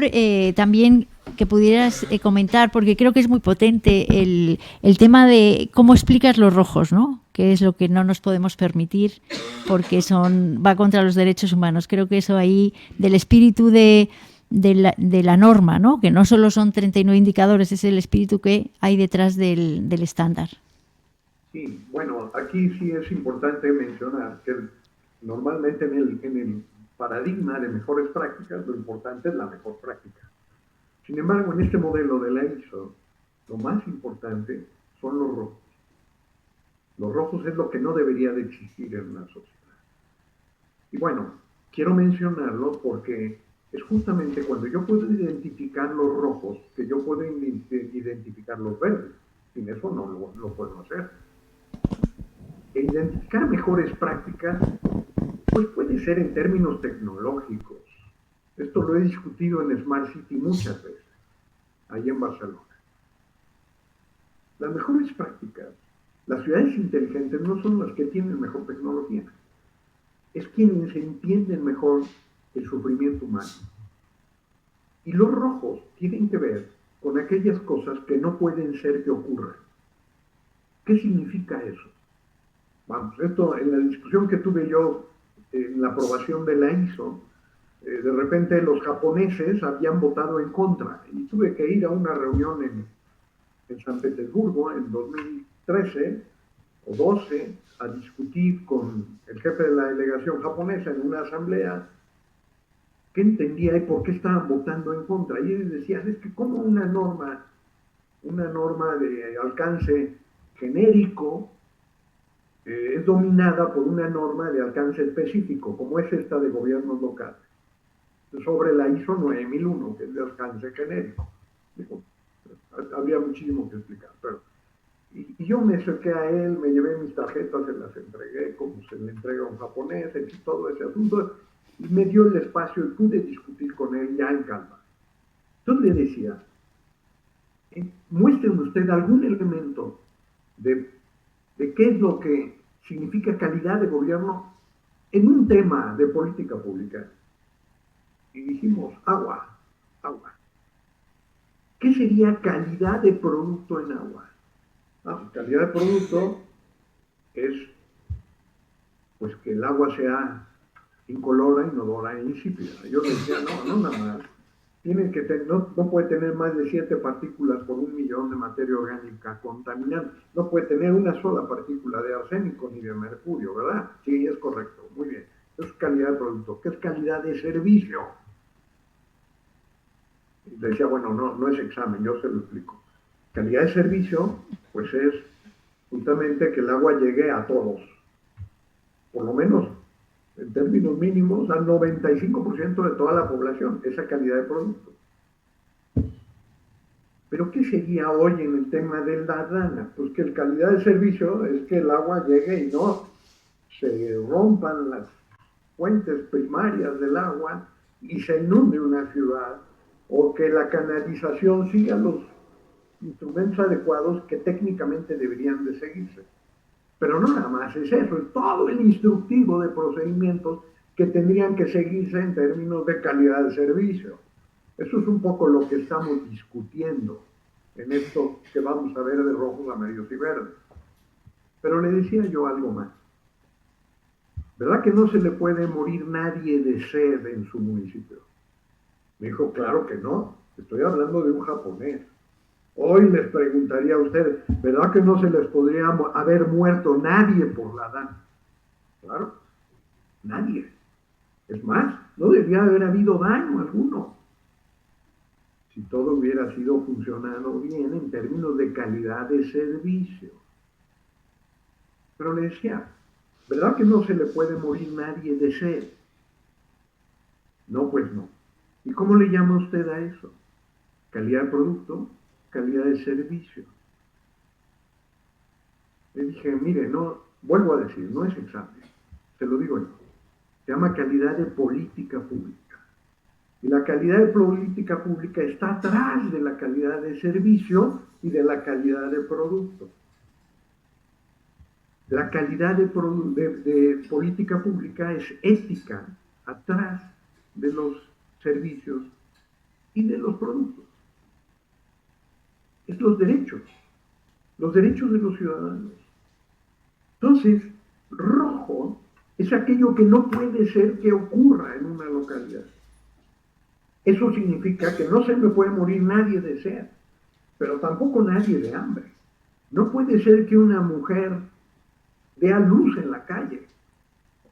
también que pudieras comentar, porque creo que es muy potente el tema de cómo explicas los rojos, ¿no? Que es lo que no nos podemos permitir porque va contra los derechos humanos. Creo que eso ahí, del espíritu de la norma, ¿no? Que no solo son 39 indicadores, es el espíritu que hay detrás del estándar. Sí, bueno, aquí sí es importante mencionar que normalmente en el paradigma de mejores prácticas, lo importante es la mejor práctica. Sin embargo, en este modelo de la ISO, lo más importante son los rojos. Los rojos es lo que no debería de existir en una sociedad. Y bueno, quiero mencionarlo porque es justamente cuando yo puedo identificar los rojos que yo puedo identificar los verdes. Sin eso no lo puedo hacer. E identificar mejores prácticas pues puede ser en términos tecnológicos. Esto lo he discutido en Smart City muchas veces, ahí en Barcelona. Las mejores prácticas, las ciudades inteligentes no son las que tienen mejor tecnología, es quienes entienden mejor el sufrimiento humano. Y los rojos tienen que ver con aquellas cosas que no pueden ser que ocurran. ¿Qué significa eso? Vamos, esto en la discusión que tuve yo en la aprobación de la ISO, de repente los japoneses habían votado en contra y tuve que ir a una reunión en San Petersburgo en 2013 o 12 a discutir con el jefe de la delegación japonesa en una asamblea qué entendía y por qué estaban votando en contra. Y ellos decían, es que como una norma de alcance genérico es dominada por una norma de alcance específico, como es esta de gobiernos locales, sobre la ISO 9001, que es de alcance genérico. Digo, habría muchísimo que explicar, pero y yo me acerqué a él, me llevé mis tarjetas, se las entregué como se le entrega a un japonés, y todo ese asunto, y me dio el espacio y pude discutir con él ya en calma. Entonces le decía, muestren usted algún elemento de qué es lo que significa calidad de gobierno en un tema de política pública. Y dijimos, agua. ¿Qué sería calidad de producto en agua? Calidad de producto es pues que el agua sea incolora, inodora e insípida. Yo decía, no nada más. No puede tener más de 7 partículas por 1.000.000 de materia orgánica contaminante. No puede tener una sola partícula de arsénico ni de mercurio, ¿verdad? Sí, es correcto. Muy bien. Eso es calidad de producto. ¿Qué es calidad de servicio? Y decía, bueno, no es examen, yo se lo explico. Calidad de servicio, pues es justamente que el agua llegue a todos. Por lo menos, en términos mínimos, al 95% de toda la población, esa calidad de producto. Pero ¿qué sería hoy en el tema de la rana? Pues que la calidad de servicio es que el agua llegue y no se rompan las fuentes primarias del agua y se inunde una ciudad, o que la canalización siga los instrumentos adecuados que técnicamente deberían de seguirse. Pero no nada más es eso, es todo el instructivo de procedimientos que tendrían que seguirse en términos de calidad de servicio. Eso es un poco lo que estamos discutiendo en esto que vamos a ver de rojos, amarillos y verdes. Pero le decía yo algo más. ¿Verdad que no se le puede morir nadie de sed en su municipio? Me dijo, claro que no. Estoy hablando de un japonés. Hoy les preguntaría a ustedes, ¿verdad que no se les podría haber muerto nadie por la DAN? Claro, nadie. Es más, no debía haber habido daño alguno. Si todo hubiera sido funcionando bien en términos de calidad de servicio. Pero le decía, ¿verdad que no se le puede morir nadie de sed? No, pues no. ¿Y cómo le llama usted a eso? Calidad de producto, calidad de servicio. Le dije, mire, no, vuelvo a decir, no es examen, se lo digo yo. Se llama calidad de política pública. Y la calidad de política pública está atrás de la calidad de servicio y de la calidad de producto. La calidad de política pública es ética atrás de los servicios y de los productos. Es los derechos de los ciudadanos. Entonces, rojo es aquello que no puede ser que ocurra en una localidad. Eso significa que no se me puede morir nadie de sed, pero tampoco nadie de hambre. No puede ser que una mujer dé a luz en la calle,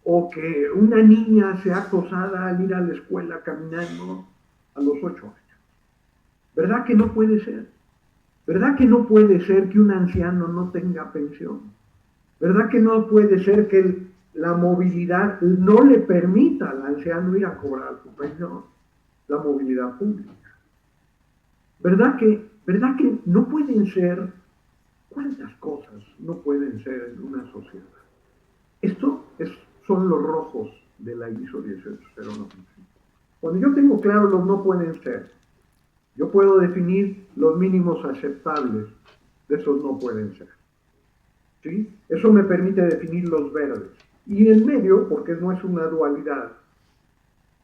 o que una niña sea acosada al ir a la escuela caminando a los 8 años. ¿Verdad que no puede ser? ¿Verdad que no puede ser que un anciano no tenga pensión? ¿Verdad que no puede ser que la movilidad no le permita al anciano ir a cobrar su pensión? La movilidad pública. ¿Verdad que no pueden ser? ¿Cuántas cosas no pueden ser en una sociedad? Son los rojos de la ISO 18095. Cuando yo tengo claro los no pueden ser, yo puedo definir los mínimos aceptables de esos no pueden ser. ¿Sí? Eso me permite definir los verdes. Y en medio, porque no es una dualidad,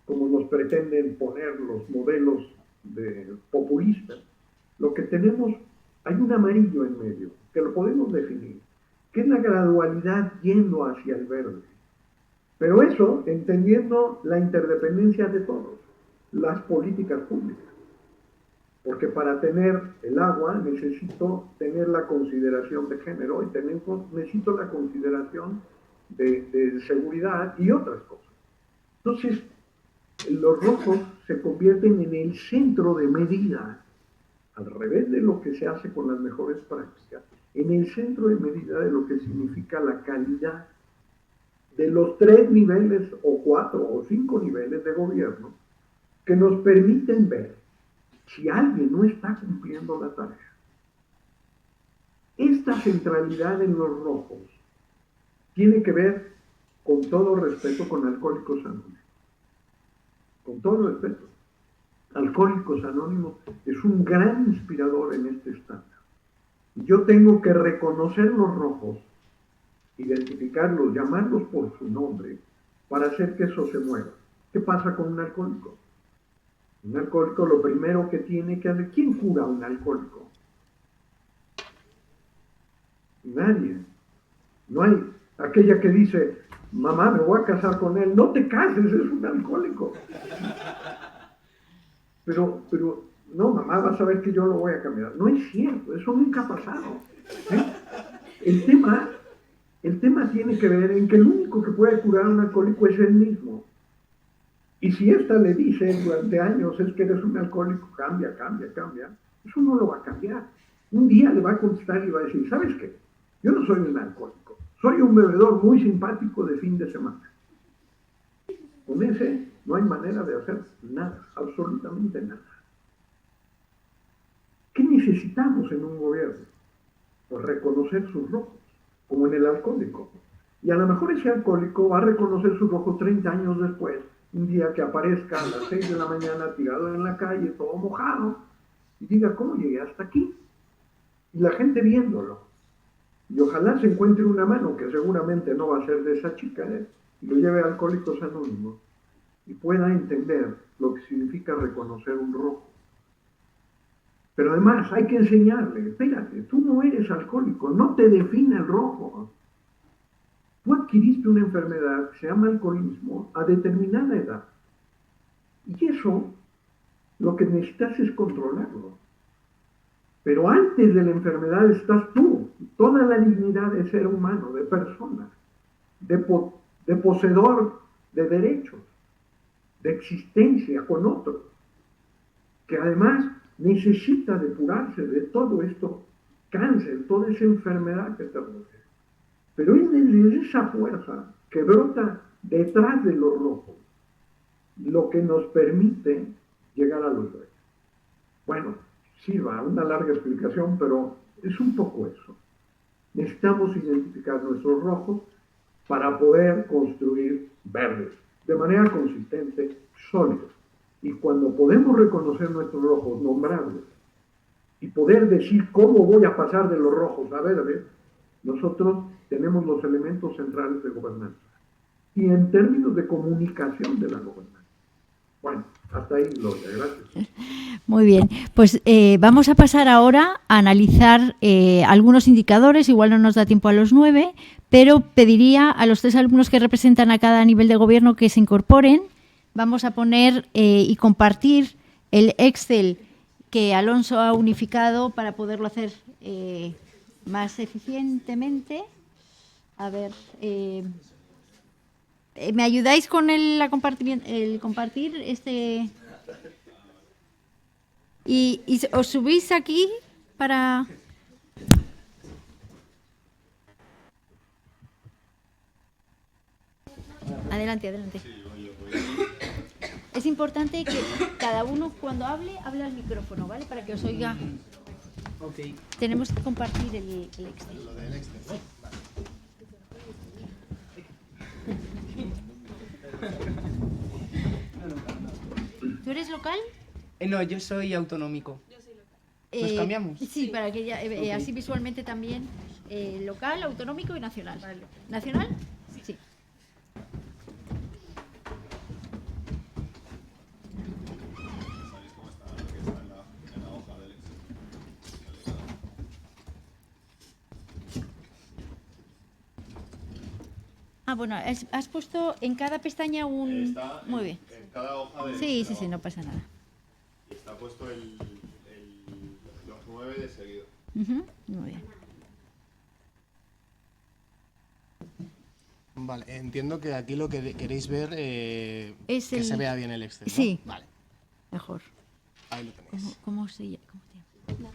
como nos pretenden poner los modelos populistas, lo que tenemos, hay un amarillo en medio, que lo podemos definir, que es la gradualidad yendo hacia el verde. Pero eso entendiendo la interdependencia de todos, las políticas públicas. Porque para tener el agua necesito tener la consideración de género y necesito la consideración de seguridad y otras cosas. Entonces, los rojos se convierten en el centro de medida, al revés de lo que se hace con las mejores prácticas, en el centro de medida de lo que significa la calidad de los 3 niveles o 4 o 5 niveles de gobierno que nos permiten ver si alguien no está cumpliendo la tarea. Esta centralidad en los rojos tiene que ver, con todo respeto, con Alcohólicos Anónimos. Con todo respeto. Alcohólicos Anónimos es un gran inspirador en este estándar. Yo tengo que reconocer los rojos, identificarlos, llamarlos por su nombre, para hacer que eso se mueva. ¿Qué pasa con un alcohólico? Un alcohólico lo primero que tiene que hacer, ¿quién cura a un alcohólico? Nadie. No hay aquella que dice, mamá, me voy a casar con él. No te cases, es un alcohólico. Pero, no, mamá, vas a ver que yo lo voy a cambiar. No es cierto, eso nunca ha pasado. El tema tiene que ver en que el único que puede curar a un alcohólico es él mismo. Y si ésta le dice durante años, es que eres un alcohólico, cambia, eso no lo va a cambiar. Un día le va a contestar y va a decir, ¿sabes qué? Yo no soy un alcohólico, soy un bebedor muy simpático de fin de semana. Con ese no hay manera de hacer nada, absolutamente nada. ¿Qué necesitamos en un gobierno? Pues reconocer sus rojos, como en el alcohólico. Y a lo mejor ese alcohólico va a reconocer sus rojos 30 años después, un día que aparezca a las 6 de la mañana tirado en la calle, todo mojado, y diga, ¿cómo llegué hasta aquí? Y la gente viéndolo. Y ojalá se encuentre una mano, que seguramente no va a ser de esa chica, y lo lleve a Alcohólicos Anónimos, y pueda entender lo que significa reconocer un rojo. Pero además hay que enseñarle, espérate, tú no eres alcohólico, no te define el rojo. Tú adquiriste una enfermedad que se llama alcoholismo a determinada edad. Y eso, lo que necesitas es controlarlo. Pero antes de la enfermedad estás tú, toda la dignidad de ser humano, de persona, de poseedor de derechos, de existencia con otros, que además necesita depurarse de todo esto, cáncer, toda esa enfermedad que te rodea. Pero es desde esa fuerza que brota detrás de los rojos lo que nos permite llegar a los verdes. Bueno, sirva una larga explicación, pero es un poco eso. Necesitamos identificar nuestros rojos para poder construir verdes de manera consistente, sólidos. Y cuando podemos reconocer nuestros rojos, nombrarlos, y poder decir cómo voy a pasar de los rojos a verdes, nosotros tenemos los elementos centrales de gobernanza. Y en términos de comunicación de la gobernanza. Bueno, hasta ahí, Gloria, gracias. Muy bien, pues vamos a pasar ahora a analizar algunos indicadores, igual no nos da tiempo a los 9, pero pediría a los 3 alumnos que representan a cada nivel de gobierno que se incorporen. Vamos a poner y compartir el Excel que Alonso ha unificado para poderlo hacer más eficientemente. A ver, ¿me ayudáis con el compartir este? Y os subís aquí para... Adelante. Es importante que cada uno cuando hable al micrófono, ¿vale? Para que os oiga. Okay. Tenemos que compartir el Excel. Lo del Excel. Sí. ¿Tú eres local? No, yo soy autonómico. ¿Nos cambiamos? Sí, para que ya, okay. Así visualmente también local, autonómico y nacional. Vale. ¿Nacional? Sí. Bueno, has puesto en cada pestaña un... Está muy bien. En cada hoja de... Sí, no pasa nada. Y está puesto los 9 de seguido. Muy bien. Vale, entiendo que aquí lo que queréis ver es que se vea bien el Excel, ¿no? Sí. Vale. Mejor. Ahí lo tenéis. ¿Cómo se llama?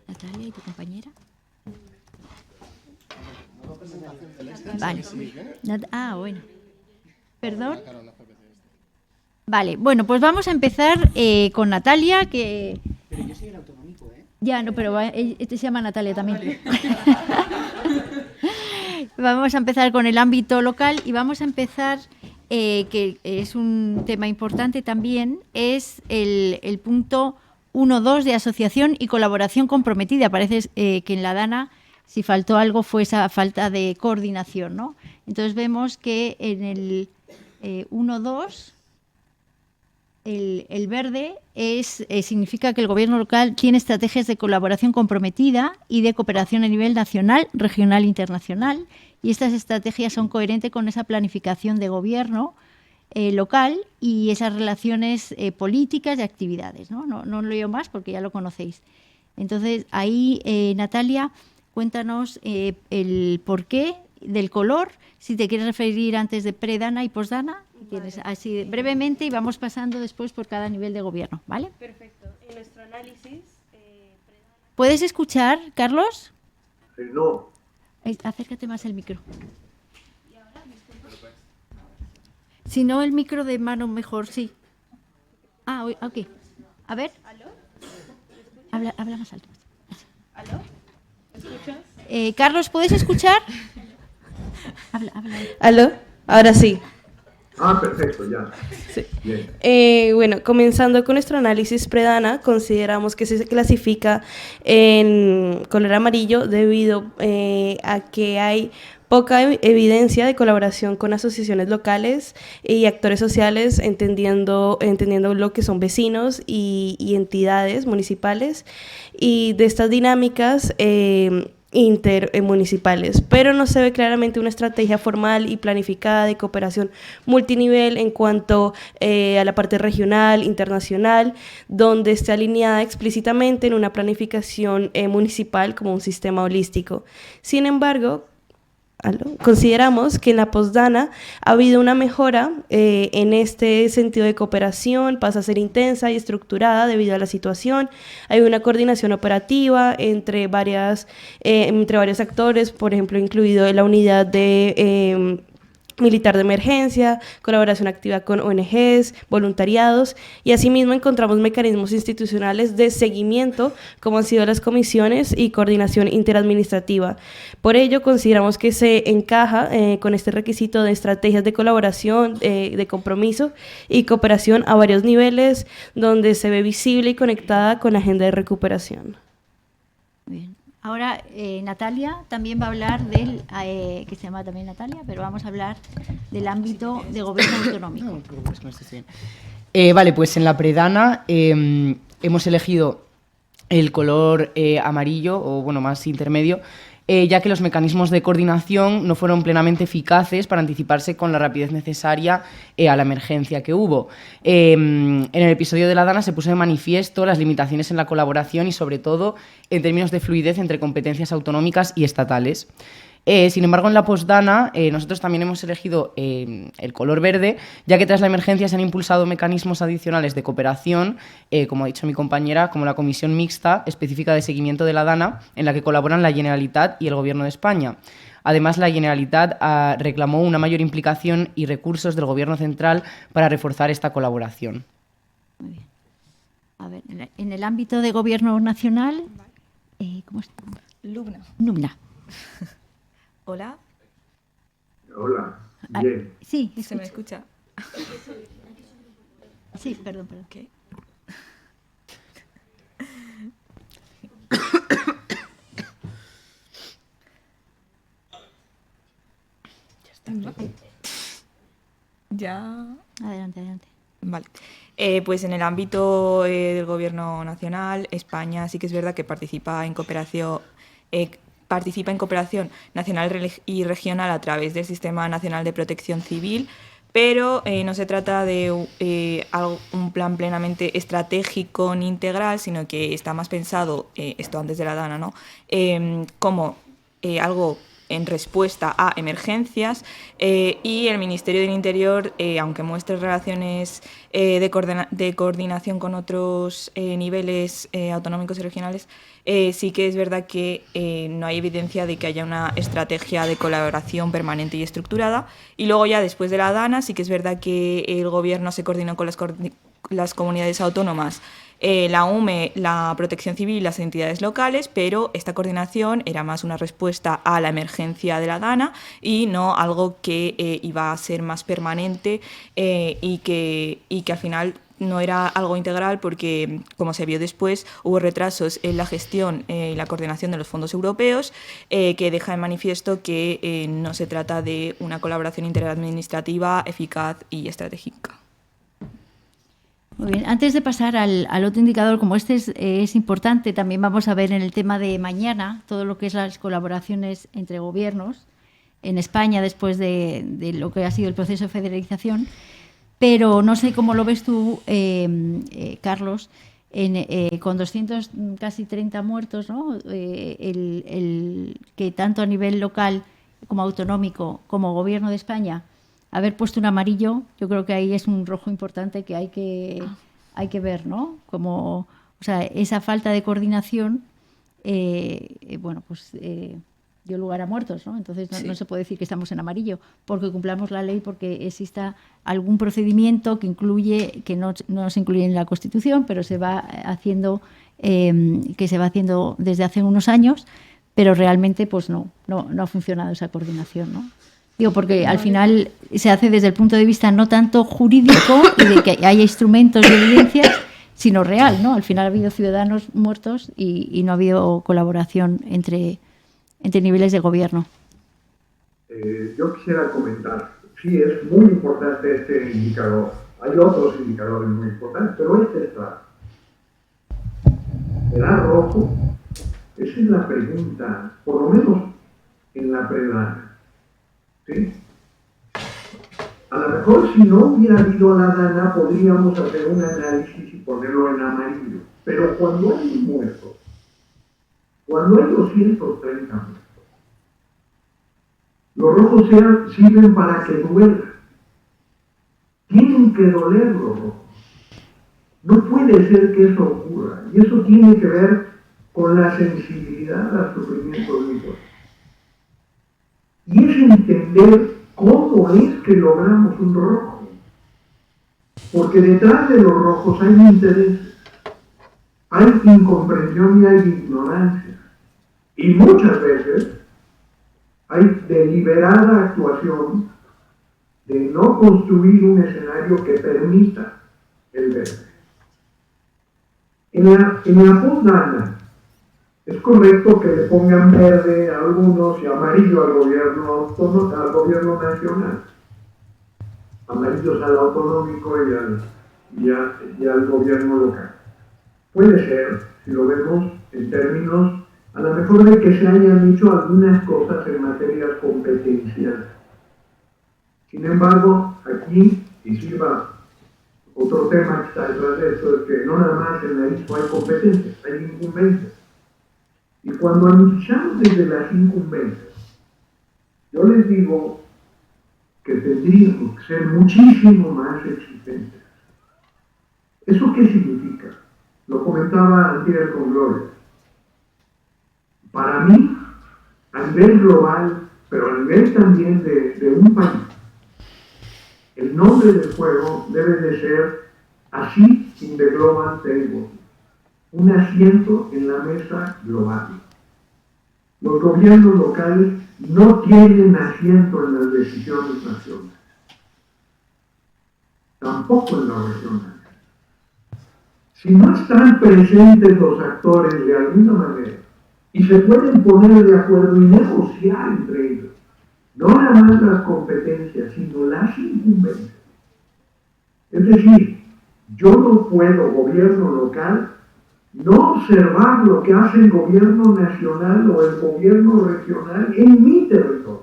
Natalia, ¿y tu compañera? Vale. Bueno. ¿Perdón? Vale, bueno, pues vamos a empezar con Natalia, que... Pero yo soy el autonómico, ¿eh? Ya, no, pero este se llama Natalia también. Vale. Vamos a empezar con el ámbito local y vamos a empezar, que es un tema importante también, es el punto 1.2 de asociación y colaboración comprometida. Parece que en la DANA, si faltó algo, fue esa falta de coordinación, ¿no? Entonces vemos que en el 1.2 El verde significa que el gobierno local tiene estrategias de colaboración comprometida y de cooperación a nivel nacional, regional e internacional. Y estas estrategias son coherentes con esa planificación de gobierno local y esas relaciones políticas y actividades. No lo leo más porque ya lo conocéis. Entonces, ahí, Natalia, cuéntanos el porqué del color, si te quieres referir antes de pre-Dana y post-Dana, así brevemente, y vamos pasando después por cada nivel de gobierno, ¿vale? Perfecto. En nuestro análisis... ¿Puedes escuchar, Carlos? No. Acércate más al micro. Si no, el micro de mano mejor, sí. Ok. A ver. ¿Aló? Habla más alto. ¿Aló? ¿Me escuchas? Carlos, ¿puedes escuchar? Habla. ¿Aló? Ahora sí. Perfecto, ya. Sí. Bien. Bueno, comenzando con nuestro análisis pre-Dana, consideramos que se clasifica en color amarillo debido a que hay poca evidencia de colaboración con asociaciones locales y actores sociales, entendiendo lo que son vecinos y entidades municipales, y de estas dinámicas intermunicipales, pero no se ve claramente una estrategia formal y planificada de cooperación multinivel en cuanto a la parte regional, internacional, donde esté alineada explícitamente en una planificación municipal como un sistema holístico. Sin embargo, consideramos que en la post-Dana ha habido una mejora en este sentido de cooperación, pasa a ser intensa y estructurada debido a la situación. Hay una coordinación operativa entre varios actores, por ejemplo, incluido la unidad de militar de emergencia, colaboración activa con ONGs, voluntariados, y asimismo encontramos mecanismos institucionales de seguimiento, como han sido las comisiones y coordinación interadministrativa. Por ello, consideramos que se encaja con este requisito de estrategias de colaboración, de compromiso y cooperación a varios niveles, donde se ve visible y conectada con la agenda de recuperación. Bien. Ahora, Natalia también va a hablar del, que se llama también Natalia, pero vamos a hablar del ámbito de gobierno autonómico. Vale, pues en la pre-Dana hemos elegido el color amarillo, o bueno, más intermedio, ya que los mecanismos de coordinación no fueron plenamente eficaces para anticiparse con la rapidez necesaria a la emergencia que hubo. En el episodio de la Dana se puso de manifiesto las limitaciones en la colaboración y, sobre todo, en términos de fluidez entre competencias autonómicas y estatales. Sin embargo, en la post-Dana nosotros también hemos elegido el color verde, ya que tras la emergencia se han impulsado mecanismos adicionales de cooperación, como ha dicho mi compañera, como la Comisión Mixta Específica de Seguimiento de la Dana, en la que colaboran la Generalitat y el Gobierno de España. Además, la Generalitat reclamó una mayor implicación y recursos del Gobierno central para reforzar esta colaboración. Muy bien. A ver, en el ámbito de Gobierno nacional, ¿cómo es? Lubna. Hola. Hola. Bien. Sí, ¿Se me escucha? Sí, perdón. Okay. Ya. Adelante. Vale. Pues en el ámbito del Gobierno nacional, España sí que es verdad que participa en cooperación nacional y regional a través del Sistema Nacional de Protección Civil, pero no se trata de un plan plenamente estratégico ni integral, sino que está más pensado, esto antes de la Dana, ¿no? Como algo en respuesta a emergencias, y el Ministerio del Interior, aunque muestre relaciones de coordinación con otros niveles autonómicos y regionales, sí que es verdad que no hay evidencia de que haya una estrategia de colaboración permanente y estructurada. Y luego ya después de la Dana sí que es verdad que el Gobierno se coordinó con las comunidades autónomas, la UME, la Protección Civil y las entidades locales, pero esta coordinación era más una respuesta a la emergencia de la Dana y no algo que iba a ser más permanente, y que al final no era algo integral porque, como se vio después, hubo retrasos en la gestión y la coordinación de los fondos europeos, que deja en manifiesto que no se trata de una colaboración interadministrativa eficaz y estratégica. Muy bien. Antes de pasar al otro indicador, como este es importante, también vamos a ver en el tema de mañana todo lo que es las colaboraciones entre gobiernos en España después de lo que ha sido el proceso de federalización. Pero no sé cómo lo ves tú, Carlos, con 200, casi 30 muertos, ¿no? Que tanto a nivel local como autonómico como gobierno de España haber puesto un amarillo, yo creo que ahí es un rojo importante que hay que ver, ¿no? Como, o sea, esa falta de coordinación, bueno, pues dio lugar a muertos, ¿no? Entonces no se puede decir que estamos en amarillo porque cumplamos la ley, porque exista algún procedimiento que no se incluye en la Constitución, pero se va haciendo, desde hace unos años, pero realmente pues no ha funcionado esa coordinación, ¿no? Digo, porque al final se hace desde el punto de vista no tanto jurídico y de que haya instrumentos de evidencia, sino real, ¿no? Al final ha habido ciudadanos muertos y no ha habido colaboración entre niveles de gobierno. Yo quisiera comentar, sí, es muy importante este indicador. Hay otros indicadores muy importantes, pero este está. ¿Será rojo? Esa es la pregunta, por lo menos en la predana. ¿Sí? A lo mejor si no hubiera habido la dana podríamos hacer un análisis y ponerlo en amarillo, pero cuando hay muertos, cuando hay 230 muertos, los rojos sirven para que duela. Tienen que doler los rojos. No puede ser que eso ocurra, y eso tiene que ver con la sensibilidad al sufrimiento del otro. Y es entender cómo es que logramos un rojo. Porque detrás de los rojos hay intereses, hay incomprensión y hay ignorancia. Y muchas veces hay deliberada actuación de no construir un escenario que permita el verde. En la postdana, es correcto que le pongan verde a algunos y amarillo al gobierno nacional, amarillos al autonómico y al gobierno local. Puede ser, si lo vemos en términos, a lo mejor de que se hayan hecho algunas cosas en materias competenciales. Sin embargo, aquí, y sirva otro tema que está detrás de esto, es que no nada más en la ISPO hay competencias, hay incumbencias. Y cuando analizamos desde las incumbencias, yo les digo que tendríamos que ser muchísimo más exigentes. ¿Eso qué significa? Lo comentaba antes con Gloria. Para mí, a nivel global, pero a nivel también de un país, el nombre del juego debe de ser así in the global table, un asiento en la mesa global. Los gobiernos locales no tienen asiento en las decisiones nacionales, tampoco en las regionales. Si no están presentes los actores de alguna manera y se pueden poner de acuerdo y negociar entre ellos, no nada más las competencias, sino las incumbencias. Es decir, yo no puedo, gobierno local, no observar lo que hace el gobierno nacional o el gobierno regional en mi territorio.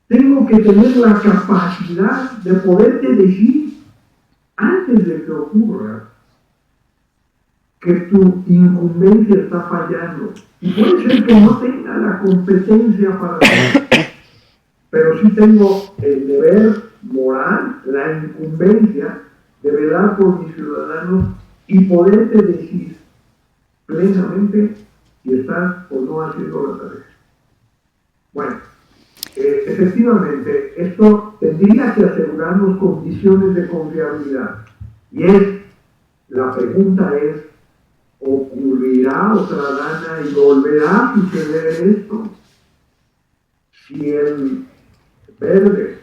Tengo que tener la capacidad de poderte decir, antes de que ocurra, que tu incumbencia está fallando. Y puede ser que no tenga la competencia para hacerlo, pero sí tengo el deber moral, la incumbencia de velar por mis ciudadanos y poderte decir plenamente si estás o no haciendo la tarea. Bueno, efectivamente, esto tendría que asegurarnos condiciones de confiabilidad. Y la pregunta es, ¿ocurrirá otra dana y volverá a suceder esto? Si el verde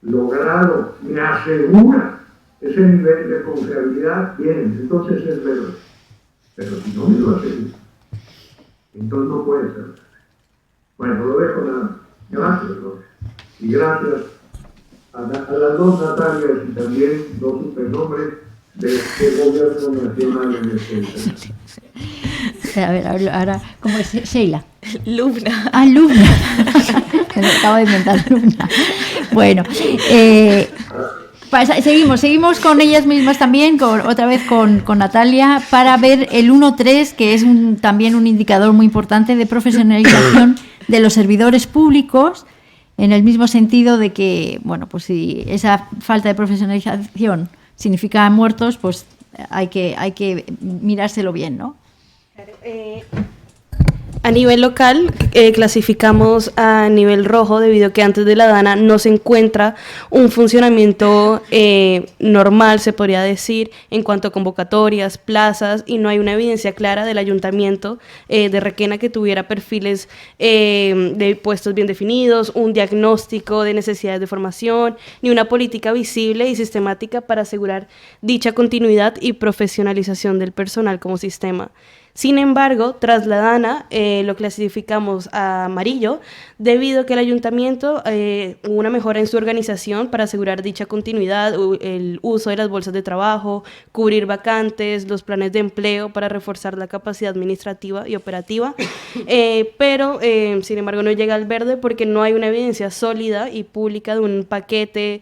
logrado me asegura ese nivel de confiabilidad, bien, entonces es verde. Pero si no me lo asegura, entonces no puede ser. Bueno, lo dejo nada. Gracias, Lore. Y gracias a las dos Natalias y también dos supernombres ¿Qué gobierno nacional en este? A ver, ahora, ¿cómo es? Sheila. Lubna. Ah, Lubna. Me lo acabo de inventar, Lubna. Bueno, seguimos con ellas mismas también, otra vez con Natalia, para ver el 1.3, que es también un indicador muy importante de profesionalización de los servidores públicos, en el mismo sentido de que, bueno, pues si esa falta de profesionalización significa muertos, pues hay que mirárselo bien, ¿no? A nivel local, clasificamos a nivel rojo debido a que antes de la DANA no se encuentra un funcionamiento normal, se podría decir, en cuanto a convocatorias, plazas, y no hay una evidencia clara del ayuntamiento de Requena que tuviera perfiles de puestos bien definidos, un diagnóstico de necesidades de formación, ni una política visible y sistemática para asegurar dicha continuidad y profesionalización del personal como sistema. Sin embargo, tras la DANA lo clasificamos a amarillo debido a que el ayuntamiento hubo una mejora en su organización para asegurar dicha continuidad, el uso de las bolsas de trabajo, cubrir vacantes, los planes de empleo para reforzar la capacidad administrativa y operativa, pero sin embargo no llega al verde porque no hay una evidencia sólida y pública de un paquete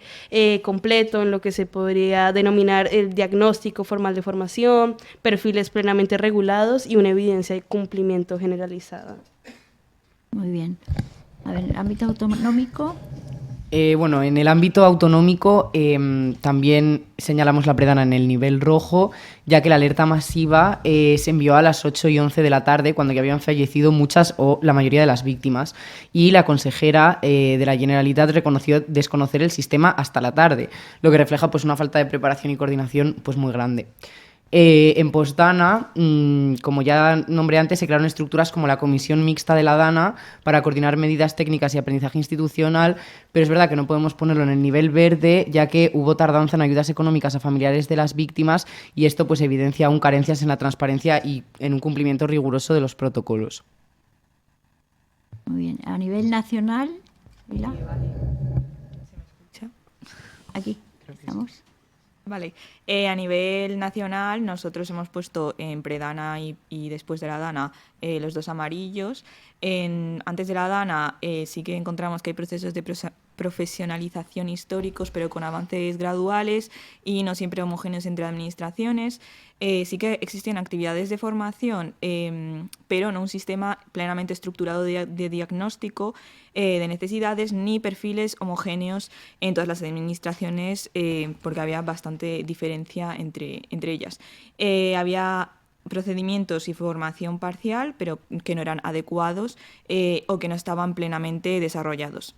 completo en lo que se podría denominar el diagnóstico formal de formación, perfiles plenamente regulados y una evidencia de cumplimiento generalizada. Muy bien. A ver, ámbito autonómico. Bueno, en el ámbito autonómico también señalamos la predana en el nivel rojo, ya que la alerta masiva se envió a las 8:11 de la tarde, cuando ya habían fallecido muchas o la mayoría de las víctimas, y la consejera de la Generalitat reconoció desconocer el sistema hasta la tarde, lo que refleja pues una falta de preparación y coordinación pues muy grande. En postdana, como ya nombré antes, se crearon estructuras como la Comisión Mixta de la DANA para coordinar medidas técnicas y aprendizaje institucional, pero es verdad que no podemos ponerlo en el nivel verde, ya que hubo tardanza en ayudas económicas a familiares de las víctimas, y esto pues evidencia aún carencias en la transparencia y en un cumplimiento riguroso de los protocolos. Muy bien. A nivel nacional, ¿Mira? Aquí estamos. Vale, a nivel nacional nosotros hemos puesto en predana y después de la DANA los dos amarillos. Antes de la DANA sí que encontramos que hay procesos de profesionalización históricos, pero con avances graduales y no siempre homogéneos entre administraciones. Sí que existen actividades de formación, pero no un sistema plenamente estructurado de diagnóstico de necesidades ni perfiles homogéneos en todas las administraciones, porque había bastante diferencia entre ellas. Había procedimientos y formación parcial, pero que no eran adecuados o que no estaban plenamente desarrollados.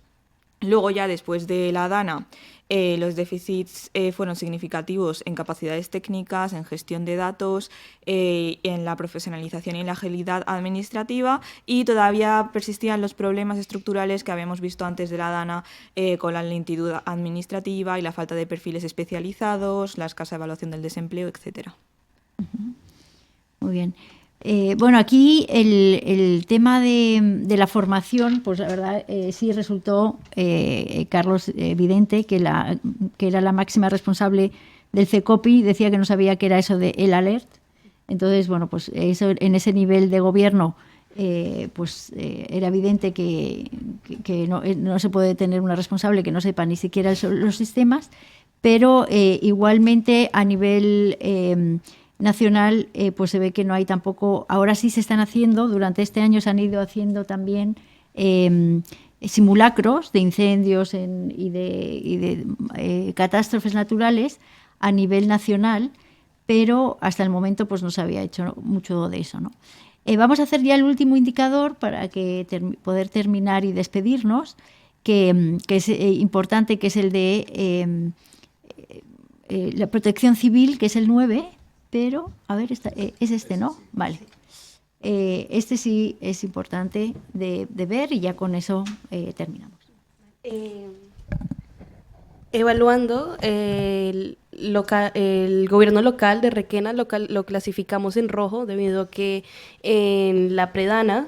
Luego ya después de la DANA los déficits fueron significativos en capacidades técnicas, en gestión de datos, en la profesionalización y en la agilidad administrativa, y todavía persistían los problemas estructurales que habíamos visto antes de la DANA con la lentitud administrativa y la falta de perfiles especializados, la escasa evaluación del desempleo, etc. Muy bien. Bueno, aquí el tema de la formación, pues la verdad sí resultó, Carlos, evidente que era la máxima responsable del CECOPI, decía que no sabía qué era eso de el alert. Entonces, bueno, pues eso, en ese nivel de gobierno era evidente que no se puede tener una responsable que no sepa ni siquiera los sistemas, pero igualmente a nivel nacional, pues se ve que no hay tampoco. Ahora sí se están haciendo, durante este año se han ido haciendo también simulacros de incendios y de catástrofes naturales a nivel nacional, pero hasta el momento pues no se había hecho mucho de eso, ¿no? Vamos a hacer ya el último indicador para que poder terminar y despedirnos, que es importante, que es el de la protección civil, que es el 9. Pero, a ver, es este, ¿no? Vale. Este sí es importante de ver y ya con eso terminamos. Evaluando el gobierno local de Requena, lo clasificamos en rojo debido a que en la predana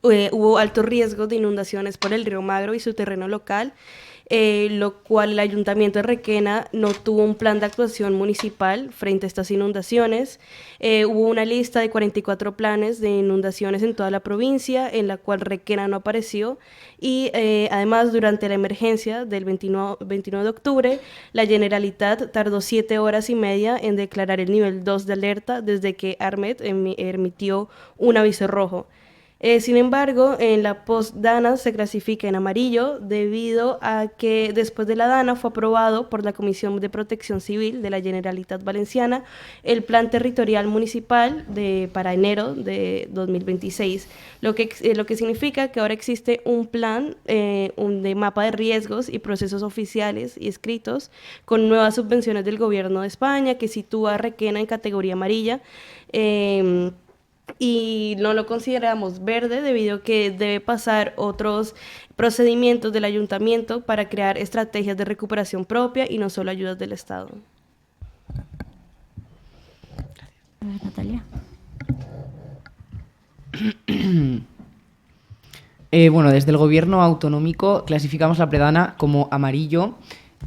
hubo alto riesgo de inundaciones por el río Magro y su terreno local. lo cual el Ayuntamiento de Requena no tuvo un plan de actuación municipal frente a estas inundaciones. Hubo una lista de 44 planes de inundaciones en toda la provincia, en la cual Requena no apareció, y además durante la emergencia del 29 de octubre, la Generalitat tardó 7 horas y media en declarar el nivel 2 de alerta desde que ARMET emitió un aviso rojo. Sin embargo, en la post-DANA se clasifica en amarillo debido a que después de la DANA fue aprobado por la Comisión de Protección Civil de la Generalitat Valenciana el Plan Territorial Municipal para enero de 2026, lo que significa que ahora existe un plan de mapa de riesgos y procesos oficiales y escritos con nuevas subvenciones del Gobierno de España que sitúa a Requena en categoría amarilla. Y no lo consideramos verde debido a que debe pasar otros procedimientos del ayuntamiento para crear estrategias de recuperación propia y no solo ayudas del Estado. Natalia. Bueno, desde el Gobierno autonómico clasificamos la Predana como amarillo,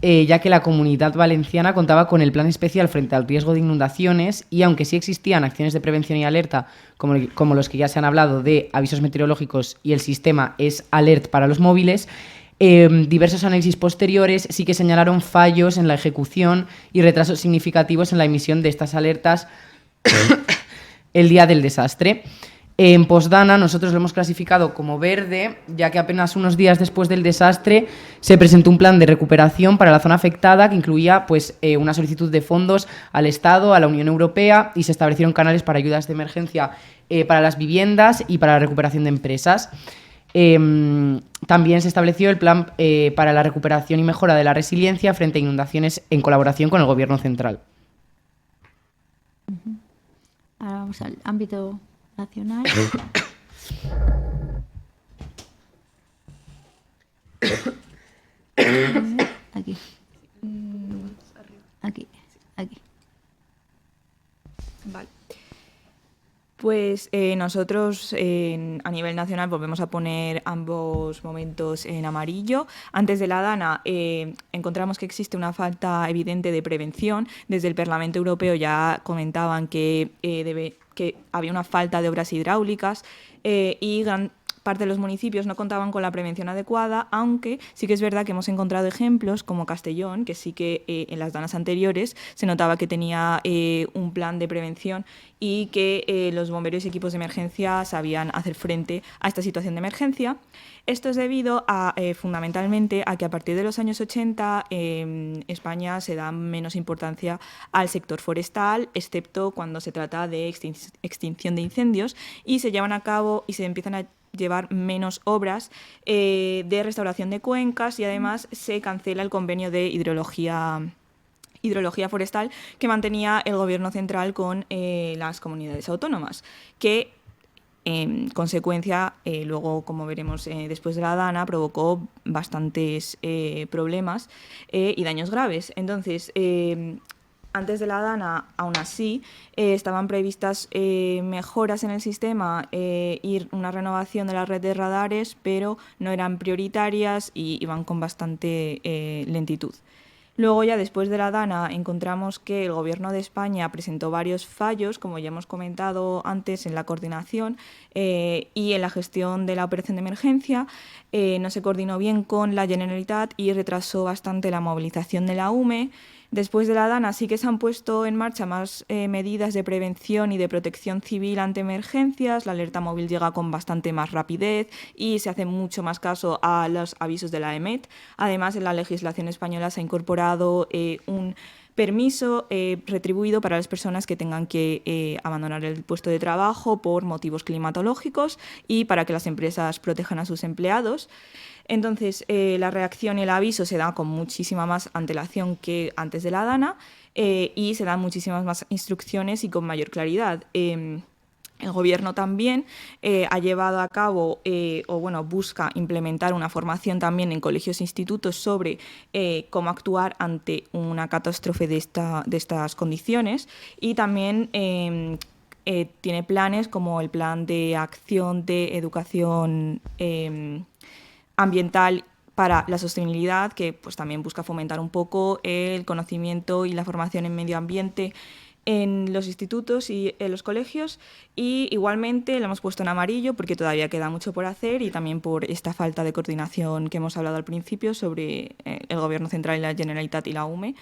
ya que la Comunidad Valenciana contaba con el plan especial frente al riesgo de inundaciones y aunque sí existían acciones de prevención y alerta, como los que ya se han hablado de avisos meteorológicos y el sistema es Alert para los móviles, diversos análisis posteriores sí que señalaron fallos en la ejecución y retrasos significativos en la emisión de estas alertas el día del desastre. En Postdana nosotros lo hemos clasificado como verde, ya que apenas unos días después del desastre se presentó un plan de recuperación para la zona afectada que incluía una solicitud de fondos al Estado, a la Unión Europea y se establecieron canales para ayudas de emergencia para las viviendas y para la recuperación de empresas. También se estableció el plan para la recuperación y mejora de la resiliencia frente a inundaciones en colaboración con el Gobierno central. Ahora vamos al ámbito nacional. Aquí. Aquí. Vale. Pues nosotros a nivel nacional volvemos a poner ambos momentos en amarillo. Antes de la DANA encontramos que existe una falta evidente de prevención. Desde el Parlamento Europeo ya comentaban que había una falta de obras hidráulicas y gran parte de los municipios no contaban con la prevención adecuada, aunque sí que es verdad que hemos encontrado ejemplos como Castellón, que sí que en las danas anteriores se notaba que tenía un plan de prevención y que los bomberos y equipos de emergencia sabían hacer frente a esta situación de emergencia. Esto es debido fundamentalmente a que a partir de los años 80 en España se da menos importancia al sector forestal, excepto cuando se trata de extinción de incendios, y se llevan a cabo y se empiezan a llevar menos obras de restauración de cuencas y además se cancela el convenio de hidrología forestal que mantenía el Gobierno central con las comunidades autónomas, que en consecuencia, luego, como veremos después de la DANA, provocó bastantes problemas y daños graves. Entonces, antes de la DANA, aún así, estaban previstas mejoras en el sistema y una renovación de la red de radares, pero no eran prioritarias y iban con bastante lentitud. Luego ya después de la DANA encontramos que el Gobierno de España presentó varios fallos, como ya hemos comentado antes, en la coordinación y en la gestión de la operación de emergencia. No se coordinó bien con la Generalitat y retrasó bastante la movilización de la UME. Después de la DANA sí que se han puesto en marcha más medidas de prevención y de protección civil ante emergencias. La alerta móvil llega con bastante más rapidez y se hace mucho más caso a los avisos de la EMET. Además, en la legislación española se ha incorporado un permiso retribuido para las personas que tengan que abandonar el puesto de trabajo por motivos climatológicos y para que las empresas protejan a sus empleados. Entonces, la reacción y el aviso se da con muchísima más antelación que antes de la DANA y se dan muchísimas más instrucciones y con mayor claridad. El Gobierno también ha llevado a cabo busca implementar una formación también en colegios e institutos sobre cómo actuar ante una catástrofe de estas condiciones y también tiene planes como el Plan de Acción de Educación Ambiental para la sostenibilidad, que pues también busca fomentar un poco el conocimiento y la formación en medio ambiente en los institutos y en los colegios, y igualmente lo hemos puesto en amarillo porque todavía queda mucho por hacer y también por esta falta de coordinación que hemos hablado al principio sobre el Gobierno central y la Generalitat y la UME.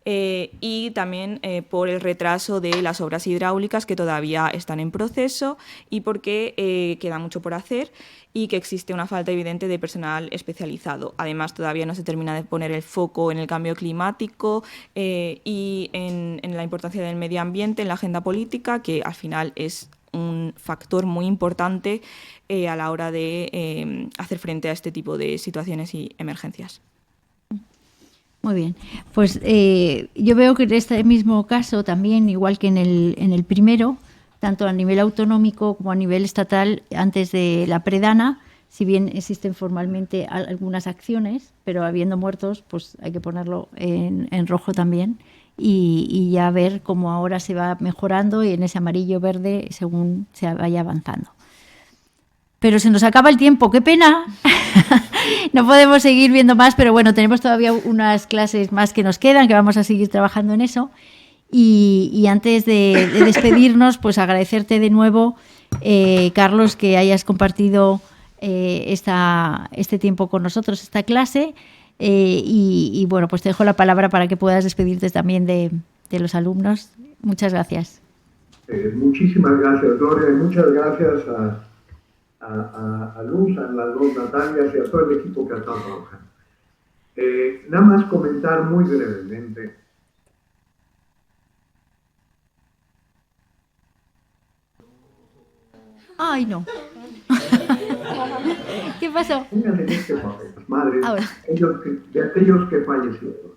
Y también por el retraso de las obras hidráulicas que todavía están en proceso y porque queda mucho por hacer y que existe una falta evidente de personal especializado. Además, todavía no se termina de poner el foco en el cambio climático y en la importancia del medio ambiente en la agenda política, que al final es un factor muy importante a la hora de hacer frente a este tipo de situaciones y emergencias. Muy bien, pues yo veo que en este mismo caso también, igual que en el primero, tanto a nivel autonómico como a nivel estatal, antes de la predana, si bien existen formalmente algunas acciones, pero habiendo muertos, pues hay que ponerlo en rojo también y ya ver cómo ahora se va mejorando y en ese amarillo verde según se vaya avanzando. Pero se nos acaba el tiempo, qué pena. No podemos seguir viendo más, pero bueno, tenemos todavía unas clases más que nos quedan, que vamos a seguir trabajando en eso. Y antes de despedirnos, pues agradecerte de nuevo, Carlos, que hayas compartido este tiempo con nosotros, esta clase. Y bueno, pues te dejo la palabra para que puedas despedirte también de los alumnos. Muchas gracias. Muchísimas gracias, Gloria, y muchas gracias a Luz, a las dos Natalias y a todo el equipo que ha estado trabajando. Nada más comentar muy brevemente. Ay, no. ¿Qué pasó? Pónganle en este papel, las madres, de aquellos que fallecieron.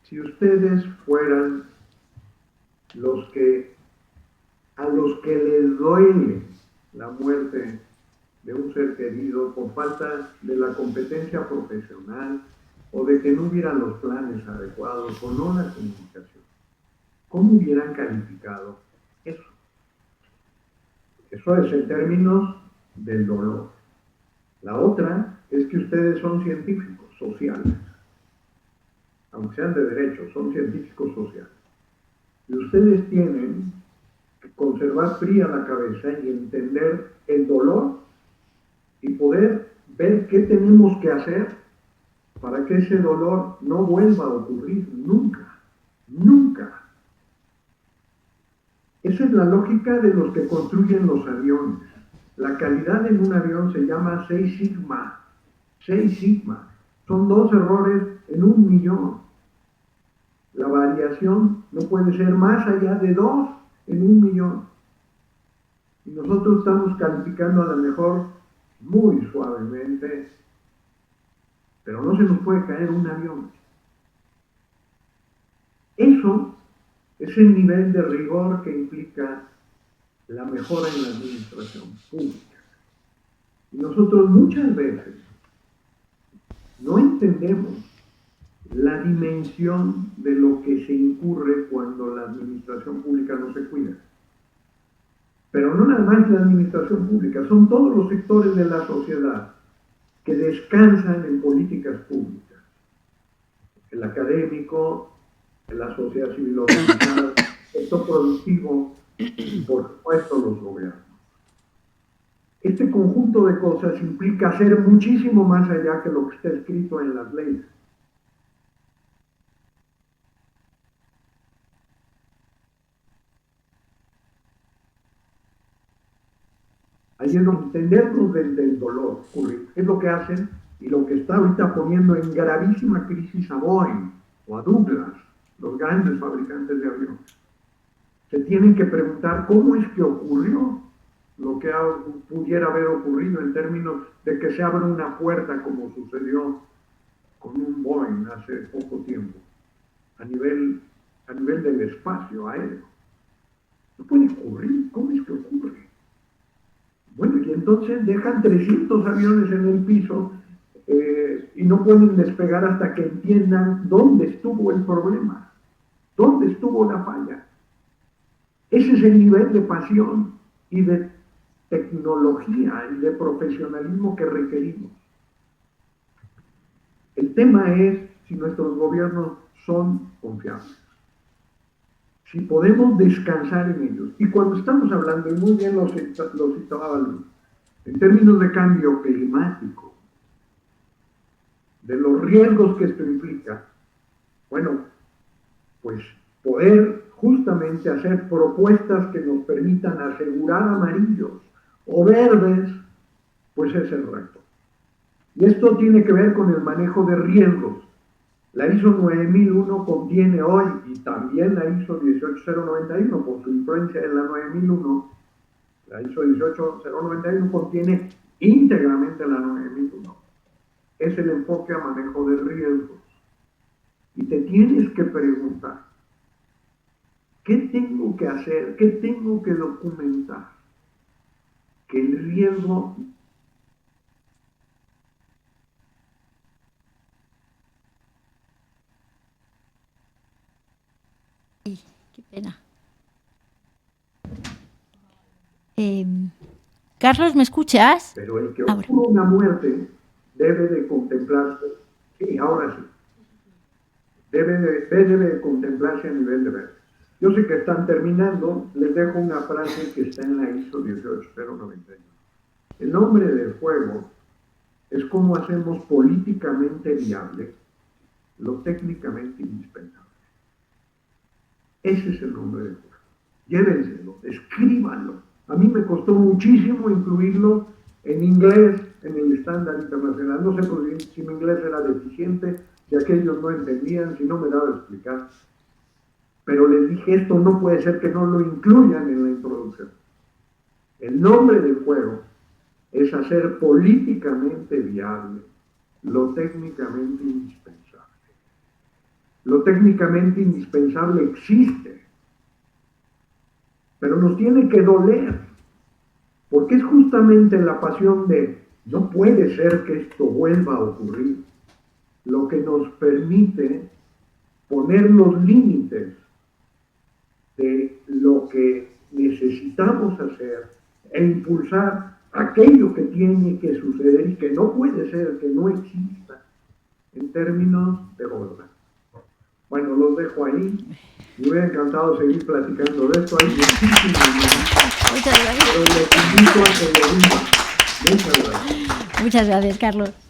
Si ustedes fueran a los que les duele la muerte de un ser querido por falta de la competencia profesional o de que no hubieran los planes adecuados o no la comunicación, ¿cómo hubieran calificado eso? Eso es en términos del dolor. La otra es que ustedes son científicos sociales, aunque sean de derecho, son científicos sociales. Y ustedes tienen que conservar fría la cabeza y entender el dolor y poder ver qué tenemos que hacer para que ese dolor no vuelva a ocurrir nunca, nunca. Esa es la lógica de los que construyen los aviones. La calidad en un avión se llama 6 sigma. 6 sigma. Son 2 errores en 1.000.000. La variación no puede ser más allá de 2 en 1.000.000. Y nosotros estamos calificando a lo mejor muy suavemente, pero no se nos puede caer un avión. Eso es el nivel de rigor que implica la mejora en la administración pública. Y nosotros muchas veces no entendemos la dimensión de lo que se incurre cuando la administración pública no se cuida. Pero no nada más la administración pública, son todos los sectores de la sociedad que descansan en políticas públicas. El académico, la sociedad civil organizada, el sector productivo y por supuesto los gobiernos. Este conjunto de cosas implica hacer muchísimo más allá que lo que está escrito en las leyes. Ahí es donde entendernos desde el dolor, es lo que hacen y lo que está ahorita poniendo en gravísima crisis a Boeing o a Douglas, los grandes fabricantes de aviones. Se tienen que preguntar cómo es que ocurrió lo que pudiera haber ocurrido en términos de que se abre una puerta como sucedió con un Boeing hace poco tiempo, a nivel del espacio aéreo. No puede ocurrir, ¿cómo es que ocurre? Bueno, y entonces dejan 300 aviones en el piso y no pueden despegar hasta que entiendan dónde estuvo el problema, dónde estuvo la falla. Ese es el nivel de pasión y de tecnología y de profesionalismo que requerimos. tema es si nuestros gobiernos son confiables, si podemos descansar en ellos. Y cuando estamos hablando, y muy bien lo citaba Luis, en términos de cambio climático, de los riesgos que esto implica, bueno, pues poder justamente hacer propuestas que nos permitan asegurar amarillos o verdes, pues es el reto. Y esto tiene que ver con el manejo de riesgos. La ISO 9001 contiene hoy, y también la ISO 18091, por su influencia en la 9001, la ISO 18091 contiene íntegramente la 9001. Es el enfoque a manejo de riesgos. Y te tienes que preguntar, ¿qué tengo que hacer? ¿Qué tengo que documentar? Que el riesgo... Qué pena. Carlos, ¿me escuchas? Pero el que ocurre una muerte debe de contemplarse, sí, ahora sí, debe de contemplarse a nivel de ver. Yo sé que están terminando, les dejo una frase que está en la ISO 18091. El nombre del juego es cómo hacemos políticamente viable lo técnicamente indispensable. Ese es el nombre del juego. Llévenselo, escríbanlo. A mí me costó muchísimo incluirlo en inglés, en el estándar internacional. No sé si mi inglés era deficiente, si aquellos no entendían, si no me daba a explicar. Pero les dije, esto no puede ser que no lo incluyan en la introducción. El nombre del juego es hacer políticamente viable lo técnicamente indispensable. Lo técnicamente indispensable existe, pero nos tiene que doler, porque es justamente la pasión de no puede ser que esto vuelva a ocurrir lo que nos permite poner los límites de lo que necesitamos hacer e impulsar aquello que tiene que suceder y que no puede ser, que no exista en términos de gobernanza. Bueno, los dejo ahí. Me hubiera encantado seguir platicando de esto. Hay muchísimas más. Muchas gracias. Pero les invito a que lo vivan. Muchas gracias. Muchas gracias, Carlos.